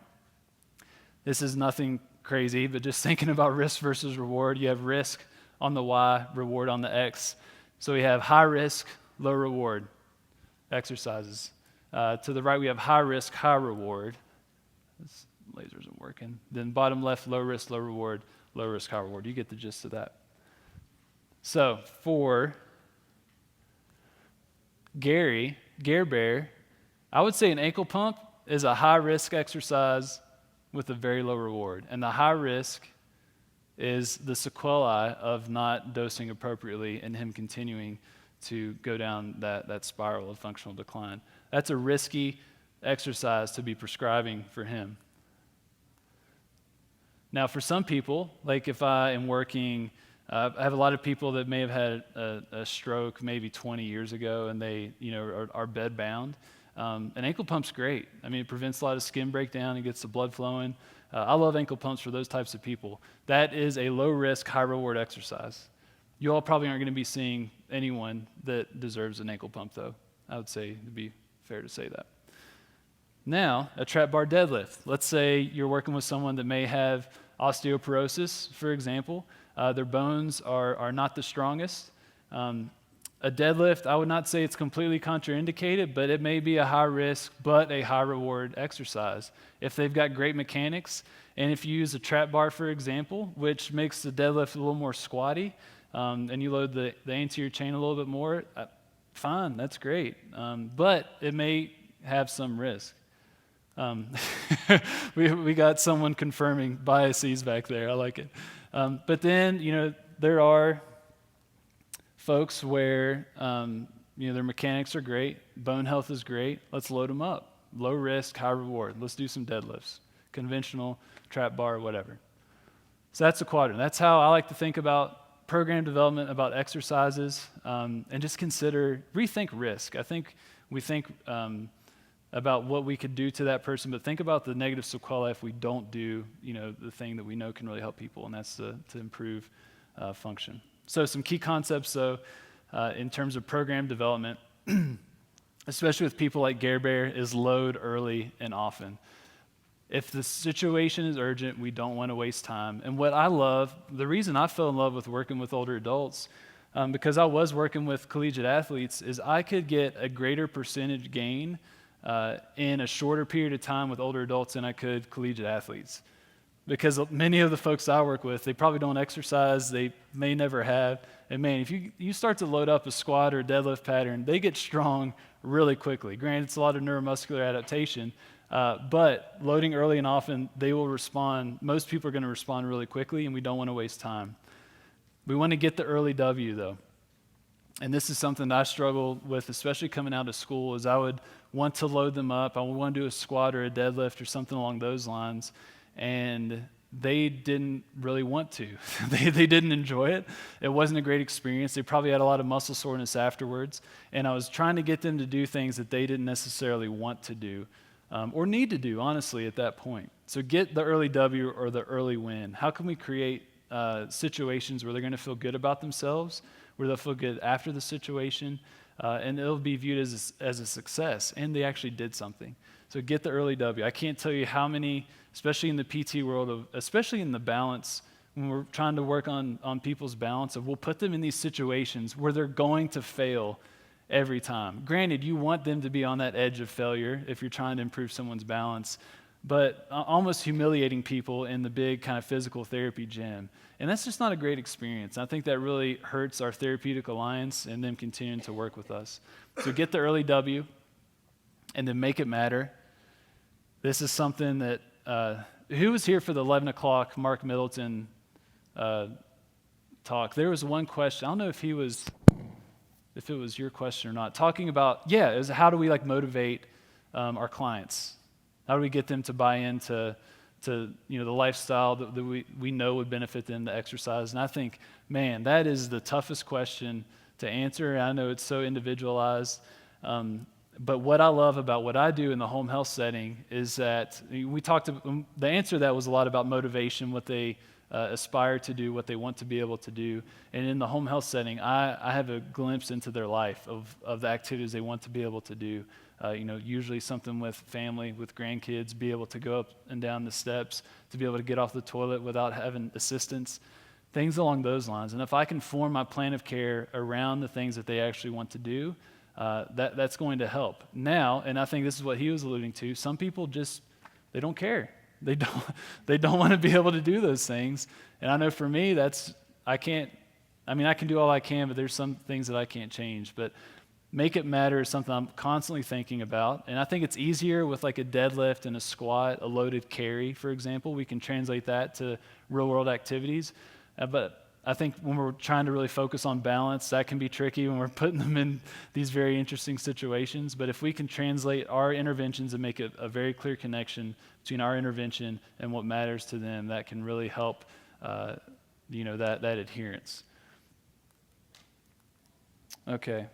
This is nothing crazy, but just thinking about risk versus reward. You have risk on the Y, reward on the X. So we have high risk, low reward exercises. To the right, we have high risk, high reward. This laser isn't working. Then bottom left, low risk, low reward, low risk, high reward. You get the gist of that. So for Gare Bear, I would say an ankle pump is a high risk exercise with a very low reward. And the high risk is the sequelae of not dosing appropriately and him continuing to go down that spiral of functional decline. That's a risky exercise to be prescribing for him. Now, for some people, like if I am working, I have a lot of people that may have had a stroke maybe 20 years ago, and they, are bed bound. An ankle pump's great. I mean, it prevents a lot of skin breakdown. It gets the blood flowing. I love ankle pumps for those types of people. That is a low risk, high reward exercise. You all probably aren't going to be seeing anyone that deserves an ankle pump, though. I would say it'd be fair to say that. Now, a trap bar deadlift. Let's say you're working with someone that may have osteoporosis, for example. Their bones are not the strongest. A deadlift, I would not say it's completely contraindicated, but it may be a high risk but a high reward exercise. If they've got great mechanics, and if you use a trap bar, for example, which makes the deadlift a little more squatty, and you load the anterior chain a little bit more, fine, that's great. But it may have some risk. We got someone confirming biases back there. I like it. But then, there are folks where, their mechanics are great, bone health is great. Let's load them up. Low risk, high reward. Let's do some deadlifts, conventional, trap bar, whatever. So that's a quadrant. That's how I like to think about program development, about exercises, and just rethink risk. I think we think about what we could do to that person, but think about the negative sequelae if we don't do, the thing that we know can really help people, and that's to improve function. So some key concepts, though, in terms of program development, especially with people like Gare Bear, is load early and often. If the situation is urgent, we don't want to waste time. And what I love, the reason I fell in love with working with older adults, because I was working with collegiate athletes, is I could get a greater percentage gain in a shorter period of time with older adults than I could collegiate athletes. Because many of the folks I work with, they probably don't exercise, they may never have. And man, if you start to load up a squat or a deadlift pattern, they get strong really quickly. Granted, it's a lot of neuromuscular adaptation, but loading early and often, they will respond. Most people are going to respond really quickly, and we don't want to waste time. We want to get the early W, though. And this is something that I struggle with, especially coming out of school, is I would want to load them up. I would want to do a squat or a deadlift or something along those lines. And they didn't really want to. They didn't enjoy it. It wasn't a great experience. They probably had a lot of muscle soreness afterwards. And I was trying to get them to do things that they didn't necessarily want to do or need to do, honestly, at that point. So get the early W or the early win. How can we create situations where they're going to feel good about themselves, where they'll feel good after the situation, and it'll be viewed as a success, and they actually did something. So get the early W. I can't tell you how many, especially in the PT world, especially in the balance, when we're trying to work on people's balance, we'll put them in these situations where they're going to fail every time. Granted, you want them to be on that edge of failure if you're trying to improve someone's balance, but almost humiliating people in the big kind of physical therapy gym. And that's just not a great experience. I think that really hurts our therapeutic alliance and them continuing to work with us. So get the early W and then make it matter. This is something that, who was here for the 11 o'clock Mark Middleton talk? There was one question. I don't know if it was your question or not. Talking about, how do we motivate our clients? How do we get them to buy into the lifestyle that we know would benefit them to exercise? And I think, man, that is the toughest question to answer. I know it's so individualized. But what I love about what I do in the home health setting is that the answer to that was a lot about motivation, what they aspire to do, what they want to be able to do. And in the home health setting, I have a glimpse into their life of the activities they want to be able to do. Usually something with family, with grandkids, be able to go up and down the steps, to be able to get off the toilet without having assistance, things along those lines. And if I can form my plan of care around the things that they actually want to do, that's going to help. Now, and I think this is what he was alluding to, some people they don't care. They don't want to be able to do those things. And I know for me, I can do all I can, but there's some things that I can't change. But make it matter is something I'm constantly thinking about. And I think it's easier with a deadlift and a squat, a loaded carry, for example. We can translate that to real world activities. But I think when we're trying to really focus on balance, that can be tricky when we're putting them in these very interesting situations. But if we can translate our interventions and make a very clear connection between our intervention and what matters to them, that can really help, that adherence. Okay.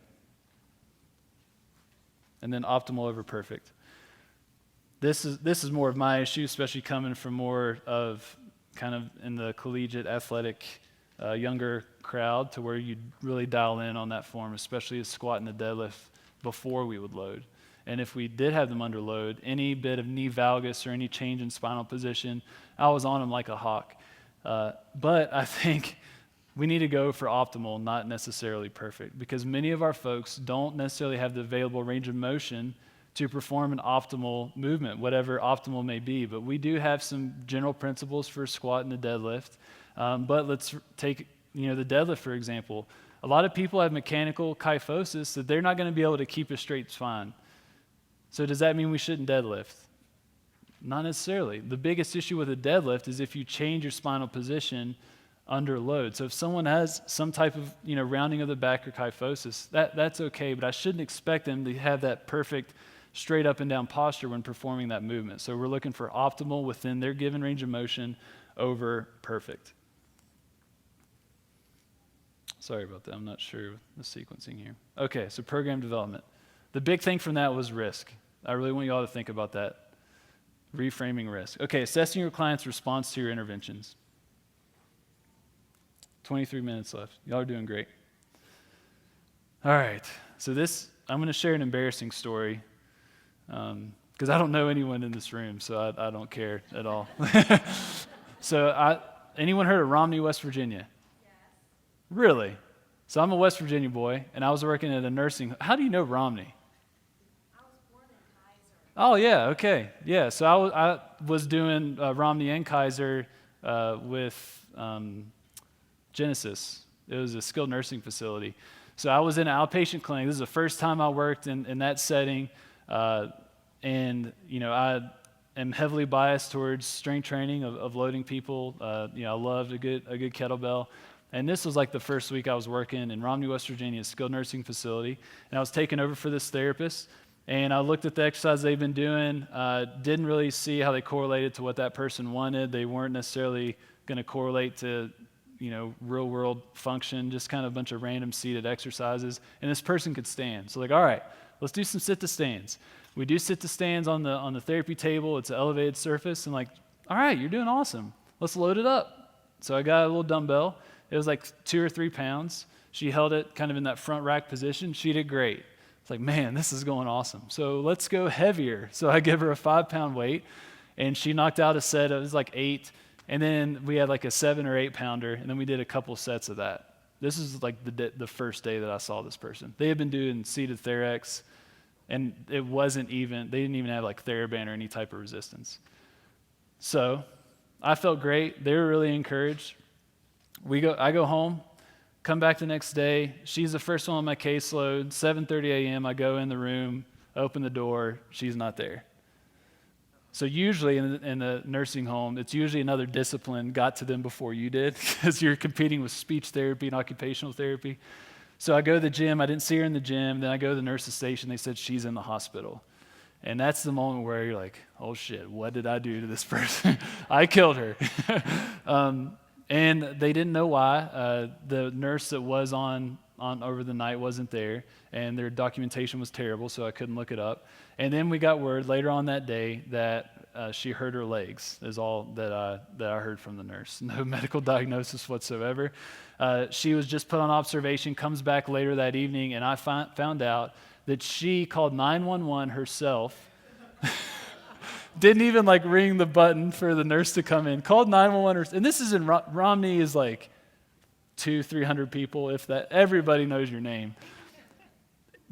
And then optimal over perfect. This is more of my issue, especially coming from more of kind of in the collegiate athletic younger crowd, to where you really dial in on that form, especially a squat and a deadlift before we would load. And if we did have them under load, any bit of knee valgus or any change in spinal position, I was on them like a hawk. But I think we need to go for optimal, not necessarily perfect, because many of our folks don't necessarily have the available range of motion to perform an optimal movement, whatever optimal may be. But we do have some general principles for squat and the deadlift. But let's take the deadlift, for example. A lot of people have mechanical kyphosis that they're not going to be able to keep a straight spine. So does that mean we shouldn't deadlift? Not necessarily. The biggest issue with a deadlift is if you change your spinal position under load. So if someone has some type of rounding of the back or kyphosis, that's okay, but I shouldn't expect them to have that perfect straight up and down posture when performing that movement. So we're looking for optimal within their given range of motion over perfect. Sorry about that. I'm not sure the sequencing here. Okay, so program development. The big thing from that was risk. I really want you all to think about that. Reframing risk. Okay, assessing your client's response to your interventions. 23 minutes left. Y'all are doing great. All right, so I'm going to share an embarrassing story because I don't know anyone in this room, so I don't care at all. So anyone heard of Romney, West Virginia? Really? So I'm a West Virginia boy, and I was working at a nursing home. How do you know Romney? I was born in Kaiser. Oh, yeah, okay. Yeah, so I was doing Romney and Kaiser with Genesis. It was a skilled nursing facility. So I was in an outpatient clinic. This is the first time I worked in that setting, and I am heavily biased towards strength training of loading people. I loved a good kettlebell. And this was like the first week I was working in Romney, West Virginia, a skilled nursing facility. And I was taking over for this therapist. And I looked at the exercise they've been doing, didn't really see how they correlated to what that person wanted. They weren't necessarily going to correlate to, real world function, just kind of a bunch of random seated exercises. And this person could stand. So all right, let's do some sit to stands. We do sit to stands on the therapy table. It's an elevated surface. And all right, you're doing awesome. Let's load it up. So I got a little dumbbell. It was 2 or 3 pounds. She held it kind of in that front rack position. She did great. It's man, this is going awesome. So let's go heavier. So I give her a 5-pound weight, and she knocked out a set. It was 8. And then we had a 7 or 8 pounder, and then we did a couple sets of that. This is the first day that I saw this person. They had been doing seated Therex, and they didn't even have TheraBand or any type of resistance. So I felt great. They were really encouraged. I go home, come back the next day. She's the first one on my caseload. 7:30 a.m., I go in the room, open the door. She's not there. So usually in the nursing home, it's usually another discipline got to them before you did because you're competing with speech therapy and occupational therapy. So I go to the gym. I didn't see her in the gym. Then I go to the nurse's station. They said she's in the hospital. And that's the moment where you're oh, shit, what did I do to this person? I killed her. And they didn't know why. The nurse that was on over the night wasn't there, and their documentation was terrible, so I couldn't look it up. And then we got word later on that day that she hurt her legs, is all that I heard from the nurse. No medical diagnosis whatsoever. She was just put on observation, comes back later that evening, and I found out that she called 911 herself. Didn't even ring the button for the nurse to come in. Called 911, and this is in Romney is 200-300 people, if that. Everybody knows your name.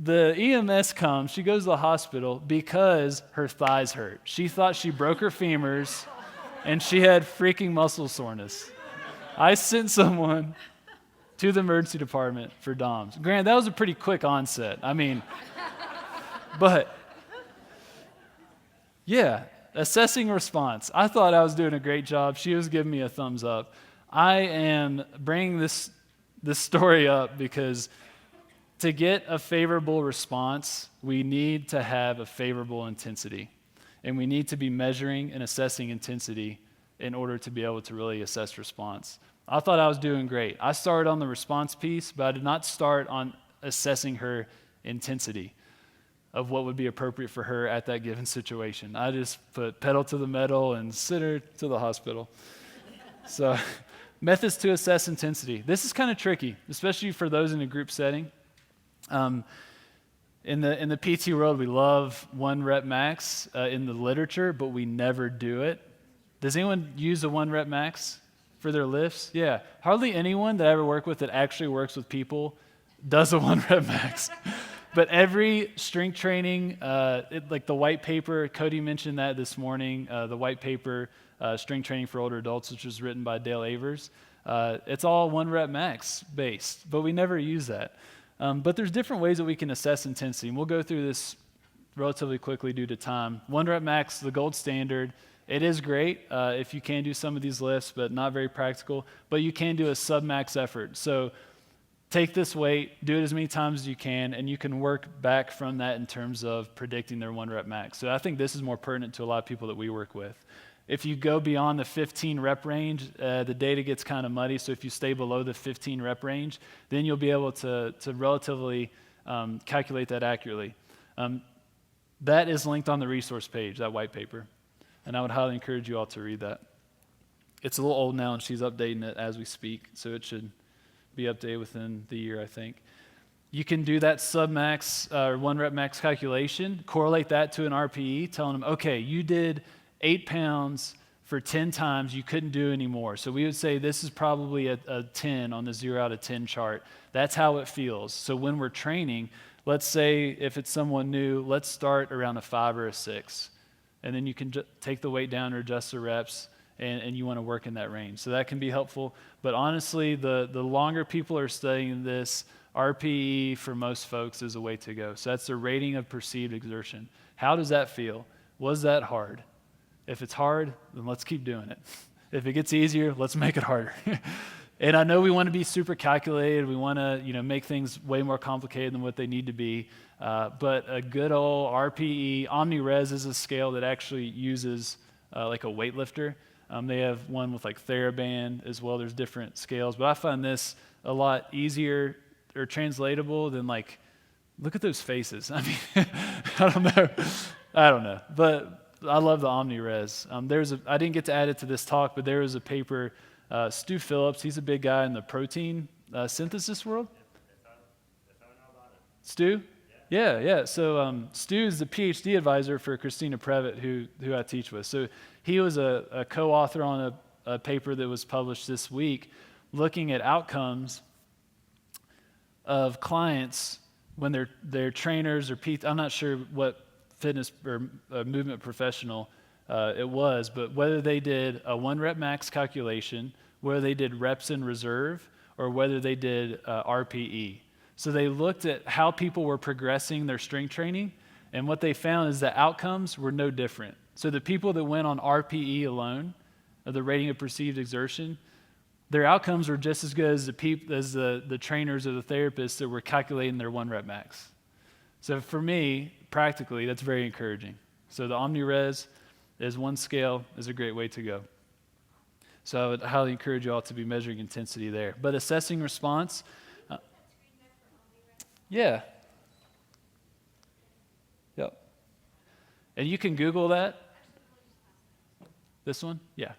The EMS comes. She goes to the hospital because her thighs hurt. She thought she broke her femurs, and she had freaking muscle soreness. I sent someone to the emergency department for DOMS. Granted, that was a pretty quick onset. But yeah, assessing response. I thought I was doing a great job. She was giving me a thumbs up. I am bringing this story up because to get a favorable response, we need to have a favorable intensity. And we need to be measuring and assessing intensity in order to be able to really assess response. I thought I was doing great. I started on the response piece, but I did not start on assessing her intensity of what would be appropriate for her at that given situation. I just put pedal to the metal and send her to the hospital. So methods to assess intensity. This is kind of tricky, especially for those in a group setting. In the PT world, we love 1 rep max in the literature, but we never do it. Does anyone use a 1 rep max? for their lifts? Yeah. Hardly anyone that I ever work with that actually works with people does a 1 rep max. But every strength training, like the white paper, Cody mentioned that this morning, the white paper, strength training for older adults, which was written by Dale Avers. It's all 1 rep max based, but we never use that. But there's different ways that we can assess intensity, and we'll go through this relatively quickly due to time. 1 rep max, the gold standard. It is great if you can do some of these lifts, but not very practical. But you can do a sub-max effort. So take this weight, do it as many times as you can, and you can work back from that in terms of predicting their 1 rep max. So I think this is more pertinent to a lot of people that we work with. If you go beyond the 15 rep range, the data gets kind of muddy. So if you stay below the 15 rep range, then you'll be able to relatively calculate that accurately. That is linked on the resource page, that white paper. And I would highly encourage you all to read that. It's a little old now, and she's updating it as we speak, so it should be updated within the year, I think. You can do that sub-max or 1 rep max calculation, correlate that to an RPE, telling them, okay, you did 8 pounds for 10 times, you couldn't do any more. So we would say this is probably a 10 on the 0 out of 10 chart. That's how it feels. So when we're training, let's say if it's someone new, let's start around a 5 or a 6. And then you can take the weight down or adjust the reps, and you want to work in that range. So that can be helpful. But honestly, the longer people are studying this, RPE for most folks is a way to go. So that's the rating of perceived exertion. How does that feel? Was that hard? If it's hard, then let's keep doing it. If it gets easier, let's make it harder. And I know we want to be super calculated. We want to, make things way more complicated than what they need to be. But a good old RPE, OmniRes is a scale that actually uses like a weightlifter. They have one with like TheraBand as well. There's different scales. But I find this a lot easier or translatable than like, look at those faces. I mean, I don't know. But I love the OmniRes. I didn't get to add it to this talk, but there was a paper. Stu Phillips, he's a big guy in the protein synthesis world. That's how I know about it. Stu? Yeah. So Stu is the PhD advisor for Christina Previtt, who I teach with. So he was a co-author on a paper that was published this week looking at outcomes of clients when they're trainers or PT. I'm not sure what fitness or movement professional it was, but whether they did a 1 rep max calculation, whether they did reps in reserve, or whether they did RPE. So they looked at how people were progressing their strength training, and what they found is that outcomes were no different. So the people that went on RPE alone, or the rating of perceived exertion, their outcomes were just as good as the trainers or the therapists that were calculating their 1 rep max. So for me, practically, that's very encouraging. So the OmniRes is one scale, is a great way to go. So I would highly encourage you all to be measuring intensity there. But assessing response, yeah. Yep. And you can Google that. This one? Yeah.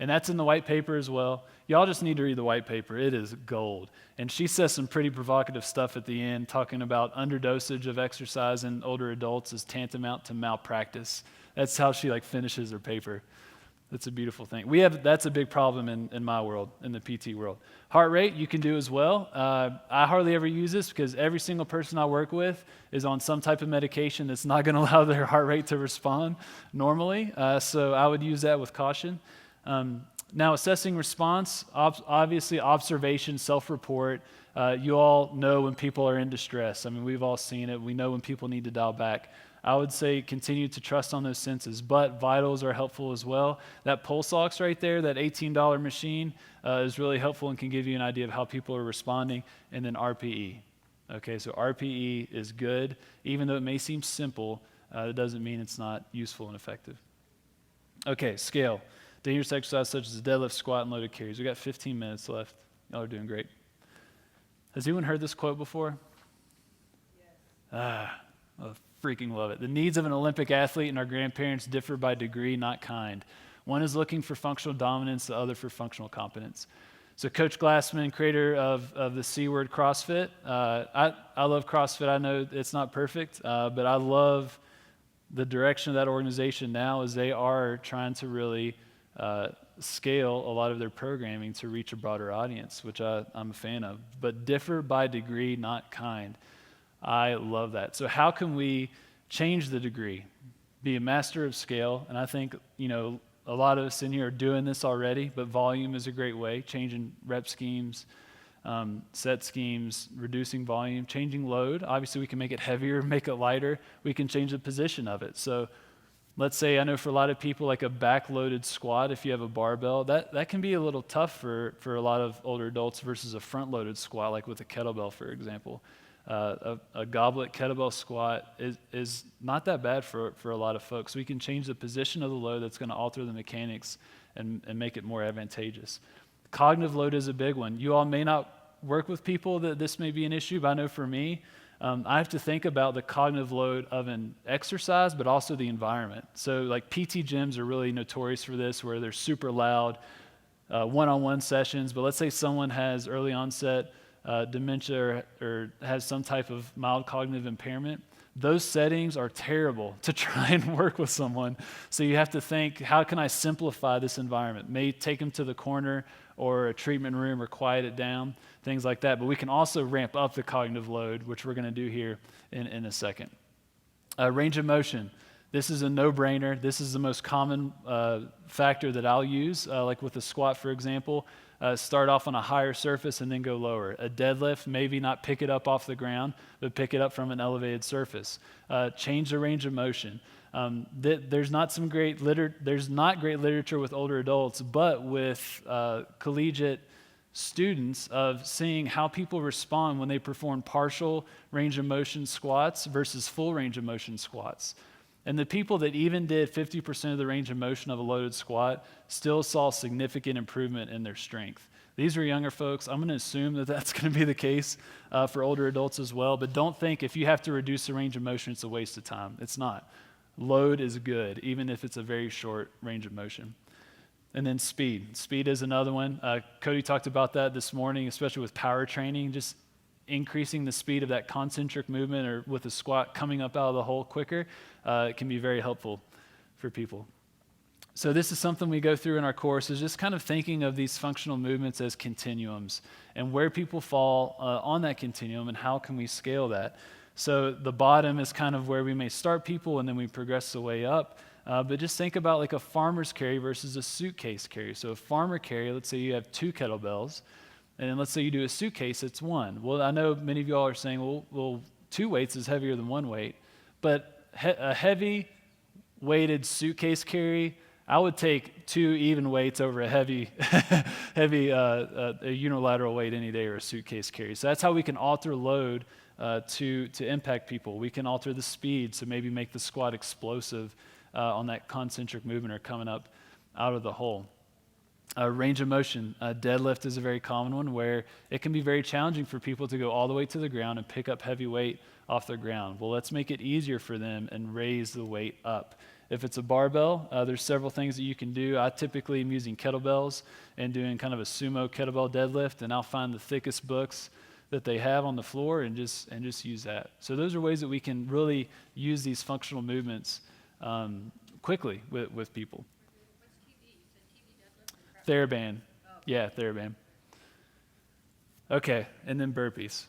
And that's in the white paper as well. Y'all just need to read the white paper. It is gold. And she says some pretty provocative stuff at the end, talking about underdosage of exercise in older adults is tantamount to malpractice. That's how she finishes her paper. That's a beautiful thing. That's a big problem in my world, in the PT world. Heart rate, you can do as well. I hardly ever use this because every single person I work with is on some type of medication that's not going to allow their heart rate to respond normally. So I would use that with caution. Now, assessing response, obviously observation, self-report. You all know when people are in distress. I mean, we've all seen it. We know when people need to dial back. I would say continue to trust on those senses, but vitals are helpful as well. That pulse ox right there, that $18 machine, is really helpful and can give you an idea of how people are responding. And then RPE. Okay, so RPE is good. Even though it may seem simple, it doesn't mean it's not useful and effective. Okay, scale. Dangerous exercise such as deadlift, squat, and loaded carries. We got 15 minutes left. Y'all are doing great. Has anyone heard this quote before? Yes. I freaking love it. The needs of an Olympic athlete and our grandparents differ by degree, not kind. One is looking for functional dominance, the other for functional competence. So Coach Glassman, creator of the C word CrossFit. I love CrossFit. I know it's not perfect, but I love the direction of that organization now as they are trying to really scale a lot of their programming to reach a broader audience, which I'm a fan of. But differ by degree, not kind. I love that. So how can we change the degree? Be a master of scale, and I think, a lot of us in here are doing this already, but volume is a great way, changing rep schemes, set schemes, reducing volume, changing load. Obviously, we can make it heavier, make it lighter. We can change the position of it. So let's say, I know for a lot of people, like a back-loaded squat, if you have a barbell, that can be a little tough for a lot of older adults versus a front-loaded squat, like with a kettlebell, for example. A goblet kettlebell squat is not that bad for a lot of folks. We can change the position of the load that's going to alter the mechanics and make it more advantageous. Cognitive load is a big one. You all may not work with people that this may be an issue, but I know for me, I have to think about the cognitive load of an exercise, but also the environment. So like PT gyms are really notorious for this, where they're super loud, one-on-one sessions, but let's say someone has early onset dementia or has some type of mild cognitive impairment. Those settings are terrible to try and work with someone. So you have to think, how can I simplify this environment? May take them to the corner or a treatment room or quiet it down, things like that. But we can also ramp up the cognitive load, which we're going to do here in a second. Range of motion. This is a no-brainer. This is the most common factor that I'll use, like with a squat, for example. Start off on a higher surface and then go lower. A deadlift, maybe not pick it up off the ground, but pick it up from an elevated surface. Change the range of motion. There's not great literature with older adults, but with collegiate students of seeing how people respond when they perform partial range of motion squats versus full range of motion squats. And the people that even did 50% of the range of motion of a loaded squat still saw significant improvement in their strength. These are younger folks. I'm going to assume that that's going to be the case for older adults as well. But don't think if you have to reduce the range of motion, it's a waste of time. It's not. Load is good, even if it's a very short range of motion. And then speed. Speed is another one. Cody talked about that this morning, especially with power training, just increasing the speed of that concentric movement or with a squat coming up out of the hole quicker. It can be very helpful for people. So this is something we go through in our course, is just kind of thinking of these functional movements as continuums and where people fall on that continuum and how can we scale that. So the bottom is kind of where we may start people and then we progress the way up. But just think about like a farmer's carry versus a suitcase carry. So a farmer carry, let's say you have 2 kettlebells, and then let's say you do a suitcase, it's 1. Well, I know many of y'all are saying, well, 2 weights is heavier than 1 weight. But a heavy weighted suitcase carry, I would take 2 even weights over a heavy a unilateral weight any day or a suitcase carry. So that's how we can alter load to impact people. We can alter the speed, so maybe make the squat explosive on that concentric movement or coming up out of the hole. Range of motion. Deadlift is a very common one where it can be very challenging for people to go all the way to the ground and pick up heavy weight off the ground. Well, let's make it easier for them and raise the weight up. If it's a barbell, there's several things that you can do. I typically am using kettlebells and doing kind of a sumo kettlebell deadlift, and I'll find the thickest books that they have on the floor and just use that. So those are ways that we can really use these functional movements quickly with people. TheraBand. Yeah, TheraBand. Okay, and then burpees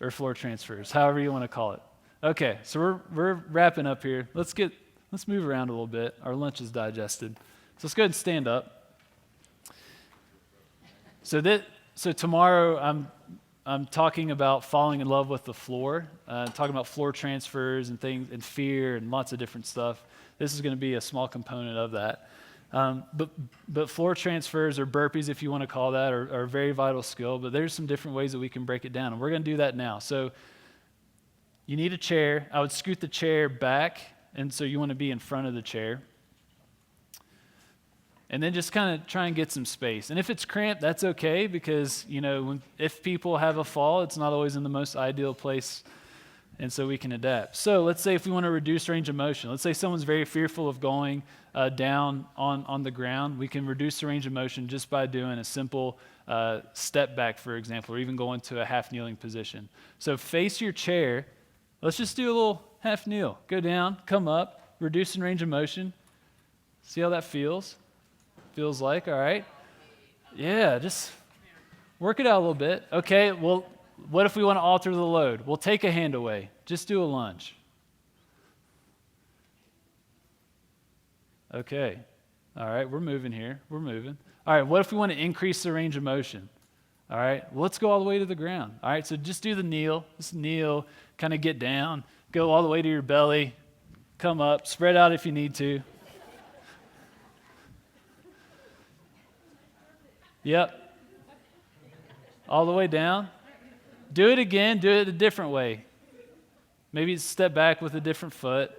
or floor transfers, however you want to call it. Okay, so we're wrapping up here. Let's move around a little bit. Our lunch is digested. So let's go ahead and stand up. So tomorrow I'm talking about falling in love with the floor, talking about floor transfers and things and fear and lots of different stuff. This is going to be a small component of that. But floor transfers or burpees, if you want to call that, are a very vital skill, but there's some different ways that we can break it down, and we're going to do that now. So you need a chair. I would scoot the chair back, and so you want to be in front of the chair. And then just kind of try and get some space. And if it's cramped, that's okay, because, if people have a fall, it's not always in the most ideal place, and so we can adapt. So let's say if we want to reduce range of motion, let's say someone's very fearful of going down on the ground, we can reduce the range of motion just by doing a simple step back, for example, or even going to a half kneeling position. So face your chair. Let's just do a little half kneel. Go down, come up, reducing range of motion. See how that feels? feels like. All right. Yeah, just work it out a little bit. Okay, well, what if we want to alter the load? We'll take a hand away. Just do a lunge. Okay. All right, we're moving here. We're moving. All right, what if we want to increase the range of motion? All right, well, let's go all the way to the ground. All right, so just do the kneel. Just kneel, kind of get down, go all the way to your belly, come up, spread out if you need to. Yep. All the way down. Do it again, do it a different way. Maybe step back with a different foot.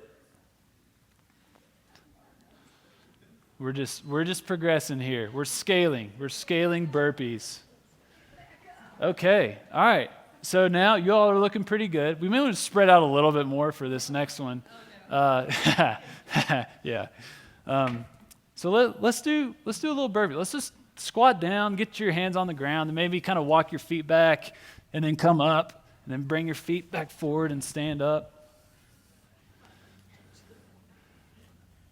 We're just progressing here. We're scaling burpees. Okay, all right. So now you all are looking pretty good. We may want to spread out a little bit more for this next one. Yeah. So let's do a little burpee. Let's just squat down, get your hands on the ground, and maybe kind of walk your feet back, and then come up, and then bring your feet back forward and stand up.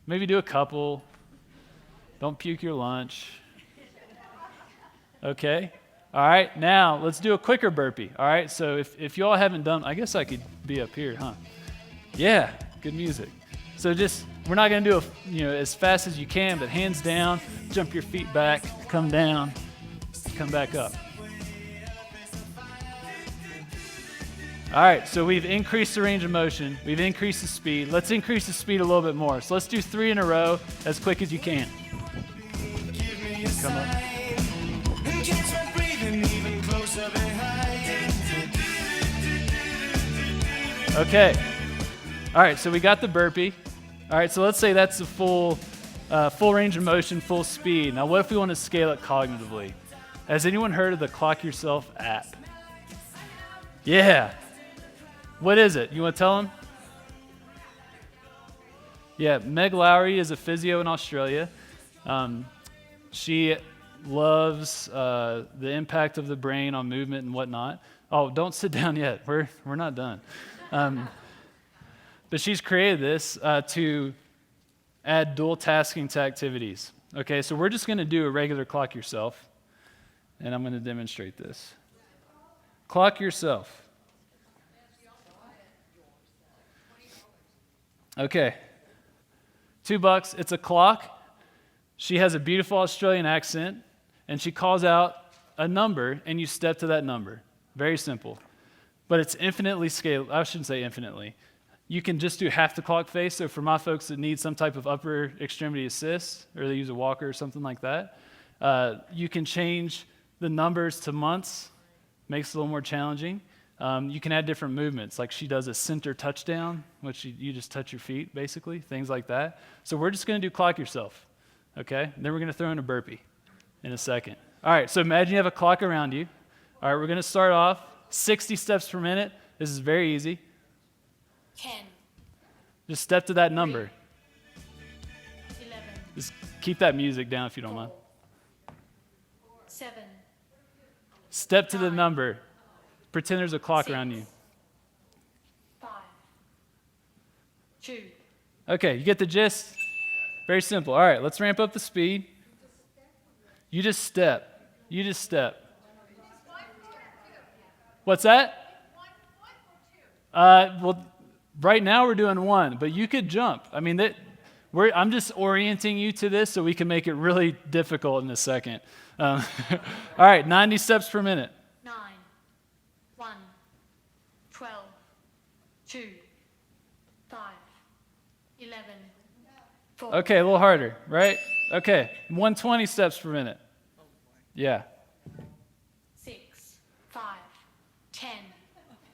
Maybe do a couple. Don't puke your lunch. Okay. All right, now let's do a quicker burpee. All right, so if you all haven't done, I guess I could be up here, huh? Yeah, good music. So we're not going to do as fast as you can, but hands down, jump your feet back, come down, come back up. All right, so we've increased the range of motion. We've increased the speed. Let's increase the speed a little bit more. So let's do 3 in a row as quick as you can. Come up. Okay. All right, so we got the burpee. All right, so let's say that's the full range of motion, full speed. Now, what if we want to scale it cognitively? Has anyone heard of the Clock Yourself app? Yeah. What is it? You want to tell them? Yeah, Meg Lowry is a physio in Australia. She loves the impact of the brain on movement and whatnot. Oh, don't sit down yet. We're not done. But she's created this to add dual tasking to activities. Okay, so we're just going to do a regular clock yourself, and I'm going to demonstrate this. Clock yourself. Okay, $2. It's a clock. She has a beautiful Australian accent, and she calls out a number, and you step to that number. Very simple. But it's infinitely scalable. I shouldn't say infinitely. You can just do half the clock face. So for my folks that need some type of upper extremity assist, or they use a walker or something like that, you can change the numbers to months. Makes it a little more challenging. You can add different movements, like she does a center touchdown, which you just touch your feet, basically, things like that. So we're just going to do clock yourself, okay? Then we're going to throw in a burpee in a second. All right, so imagine you have a clock around you. All right, we're going to start off 60 steps per minute. This is very easy. 10, Just step to that number. 11, Just keep that music down if you don't mind. 7, Step to the number. Pretend there's a clock around you. 5, 2, Okay, you get the gist? Very simple. All right, let's ramp up the speed. You just step. You just step. What's that? Well, right now we're doing 1, but you could jump. I mean, I'm just orienting you to this so we can make it really difficult in a second. All right, 90 steps per minute. 9, 1, 12, 2, 5, 11, 4. Okay, a little harder, right? Okay, 120 steps per minute. Yeah. 6, 5, 10,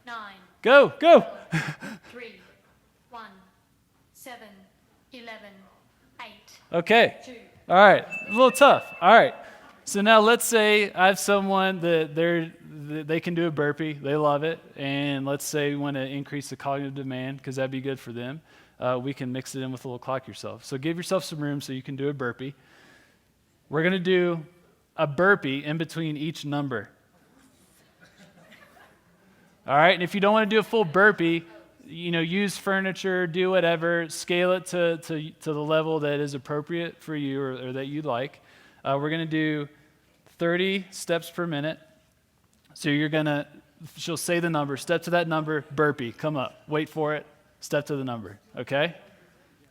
9, Go, go. 3, 1, 7, 11, 8, Okay. 2. All right, a little tough. All right. So now let's say I have someone that they can do a burpee, they love it, and let's say we want to increase the cognitive demand because that'd be good for them. We can mix it in with a little clock yourself. So give yourself some room so you can do a burpee. We're going to do a burpee in between each number. All right, and if you don't want to do a full burpee, use furniture, do whatever, scale it to the level that is appropriate for you or that you like. We're going to do 30 steps per minute. So she'll say the number, step to that number, burpee, come up, wait for it, step to the number, okay?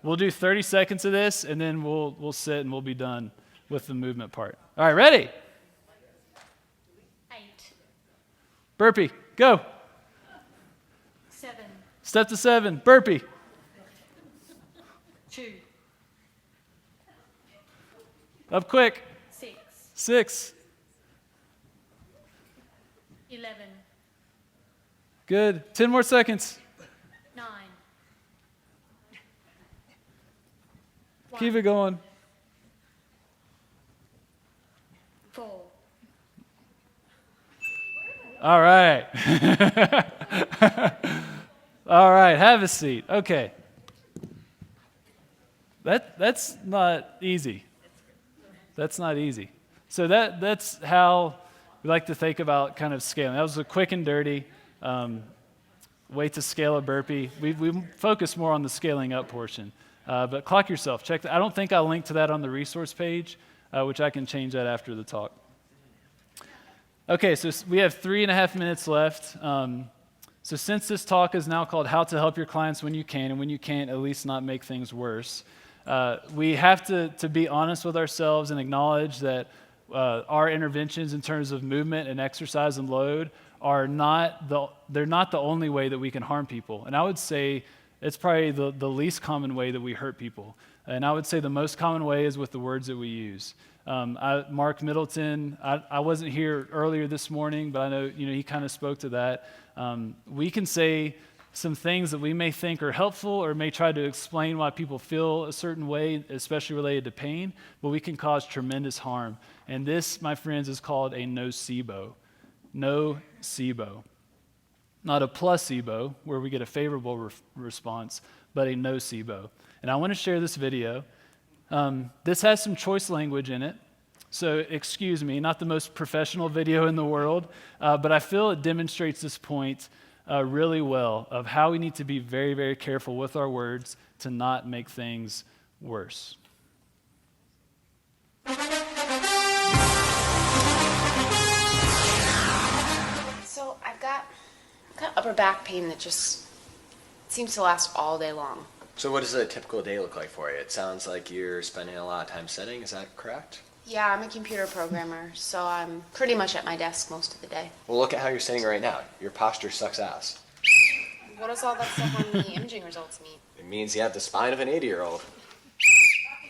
We'll do 30 seconds of this, and then we'll sit and we'll be done with the movement part. All right, ready? 8, Burpee, go. 7, Step to 7, burpee. 2, Up quick. 6, 6. 11, Good. 10 more seconds. 9, Keep it going. 4, All right. All right, have a seat. Okay. That's not easy. That's not easy. So that's how we like to think about kind of scaling. That was a quick and dirty way to scale a burpee. We focus more on the scaling up portion. But clock yourself. Check that. I don't think I'll link to that on the resource page, which I can change that after the talk. Okay, so we have 3.5 minutes left. So since this talk is now called How to Help Your Clients When You Can, and when you can't, at least not make things worse, we have to be honest with ourselves and acknowledge that our interventions in terms of movement and exercise and load are they're not the only way that we can harm people. And I would say it's probably the least common way that we hurt people. And I would say the most common way is with the words that we use. Mark Middleton, I wasn't here earlier this morning, but I know he kind of spoke to that. We can say some things that we may think are helpful or may try to explain why people feel a certain way, especially related to pain, but we can cause tremendous harm. And this, my friends, is called a nocebo. Nocebo. Not a placebo, where we get a favorable response, but a nocebo. And I want to share this video. This has some choice language in it, so excuse me, not the most professional video in the world, but I feel it demonstrates this point really well of how we need to be very, very careful with our words to not make things worse. So I've got upper back pain that just seems to last all day long. So what does a typical day look like for you? It sounds like you're spending a lot of time sitting, is that correct? Yeah, I'm a computer programmer, so I'm pretty much at my desk most of the day. Well, look at how you're sitting right now. Your posture sucks ass. What does all that stuff on the imaging results mean? It means you have the spine of an 80-year-old.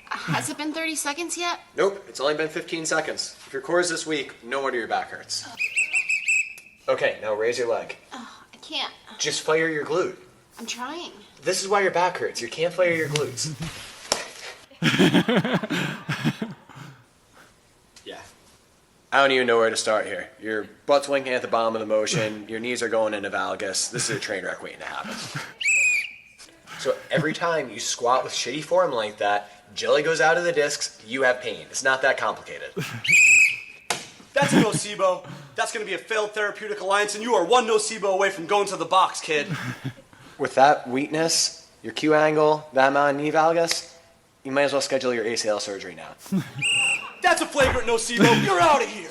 Has it been 30 seconds yet? Nope, it's only been 15 seconds. If your core is this weak, no wonder your back hurts. Okay, now raise your leg. Oh, I can't. Just fire your glute. I'm trying. This is why your back hurts. You can't fire your glutes. Yeah. I don't even know where to start here. Your butt's winking at the bottom of the motion. Your knees are going into valgus. This is a train wreck waiting to happen. So every time you squat with shitty form like that, jelly goes out of the discs, you have pain. It's not that complicated. That's a nocebo. That's going to be a failed therapeutic alliance, and you are one nocebo away from going to the box, kid. With that weakness, your Q angle, that amount of knee valgus, you might as well schedule your ACL surgery now. That's a flagrant nocebo. You're out of here.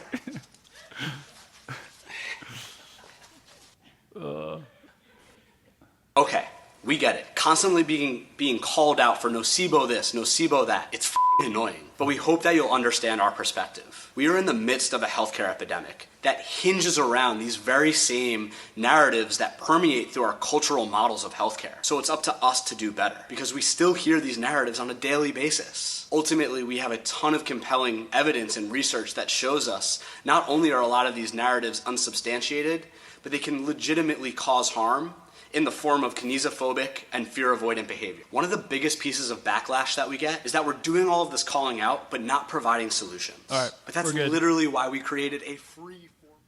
Okay, we get it. Constantly being called out for nocebo this, nocebo that. It's f***ing annoying. But we hope that you'll understand our perspective. We are in the midst of a healthcare epidemic that hinges around these very same narratives that permeate through our cultural models of healthcare. So it's up to us to do better, because we still hear these narratives on a daily basis. Ultimately, we have a ton of compelling evidence and research that shows us not only are a lot of these narratives unsubstantiated, but they can legitimately cause harm in the form of kinesiophobic and fear-avoidant behavior. One of the biggest pieces of backlash that we get is that we're doing all of this calling out, but not providing solutions. All right, but that's we're good. literally why we created a free form.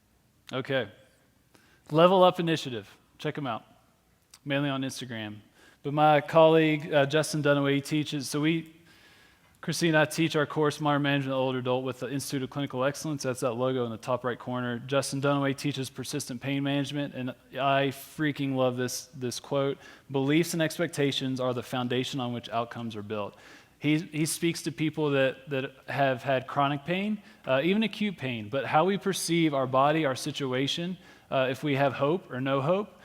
Okay. Level Up Initiative. Check them out. Mainly on Instagram. But my colleague, Justin Dunaway, he teaches. Christine and I teach our course, Modern Management of the Older Adult, with the Institute of Clinical Excellence. That's that logo in the top right corner. Justin Dunaway teaches persistent pain management, and I freaking love this quote. Beliefs and expectations are the foundation on which outcomes are built. He speaks to people that have had chronic pain, even acute pain, but how we perceive our body, our situation, if we have hope or no hope,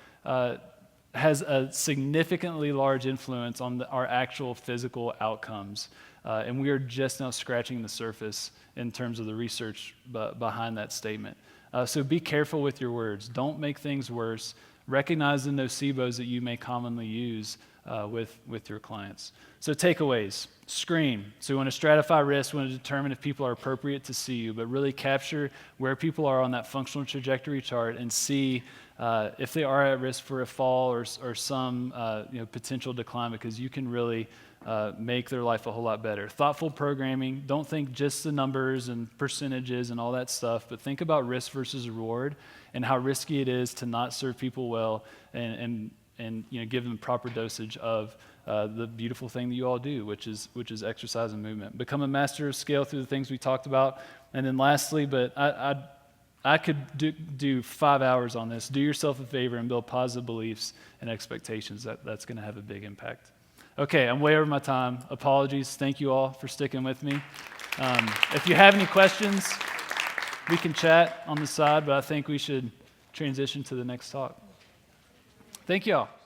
has a significantly large influence on our actual physical outcomes. And we are just now scratching the surface in terms of the research behind that statement. So be careful with your words. Don't make things worse. Recognize the nocebos that you may commonly use with your clients. So takeaways, screen. So we want to stratify risk, we want to determine if people are appropriate to see you, but really capture where people are on that functional trajectory chart and see if they are at risk for a fall or some potential decline, because you can really make their life a whole lot better. Thoughtful programming. Don't think just the numbers and percentages and all that stuff, but think about risk versus reward and how risky it is to not serve people well and give them proper dosage of the beautiful thing that you all do, which is exercise and movement. Become a master of scale through the things we talked about. And then lastly, but I could do 5 hours on this. Do yourself a favor and build positive beliefs and expectations. That's going to have a big impact. Okay, I'm way over my time. Apologies. Thank you all for sticking with me. If you have any questions, we can chat on the side, but I think we should transition to the next talk. Thank you all.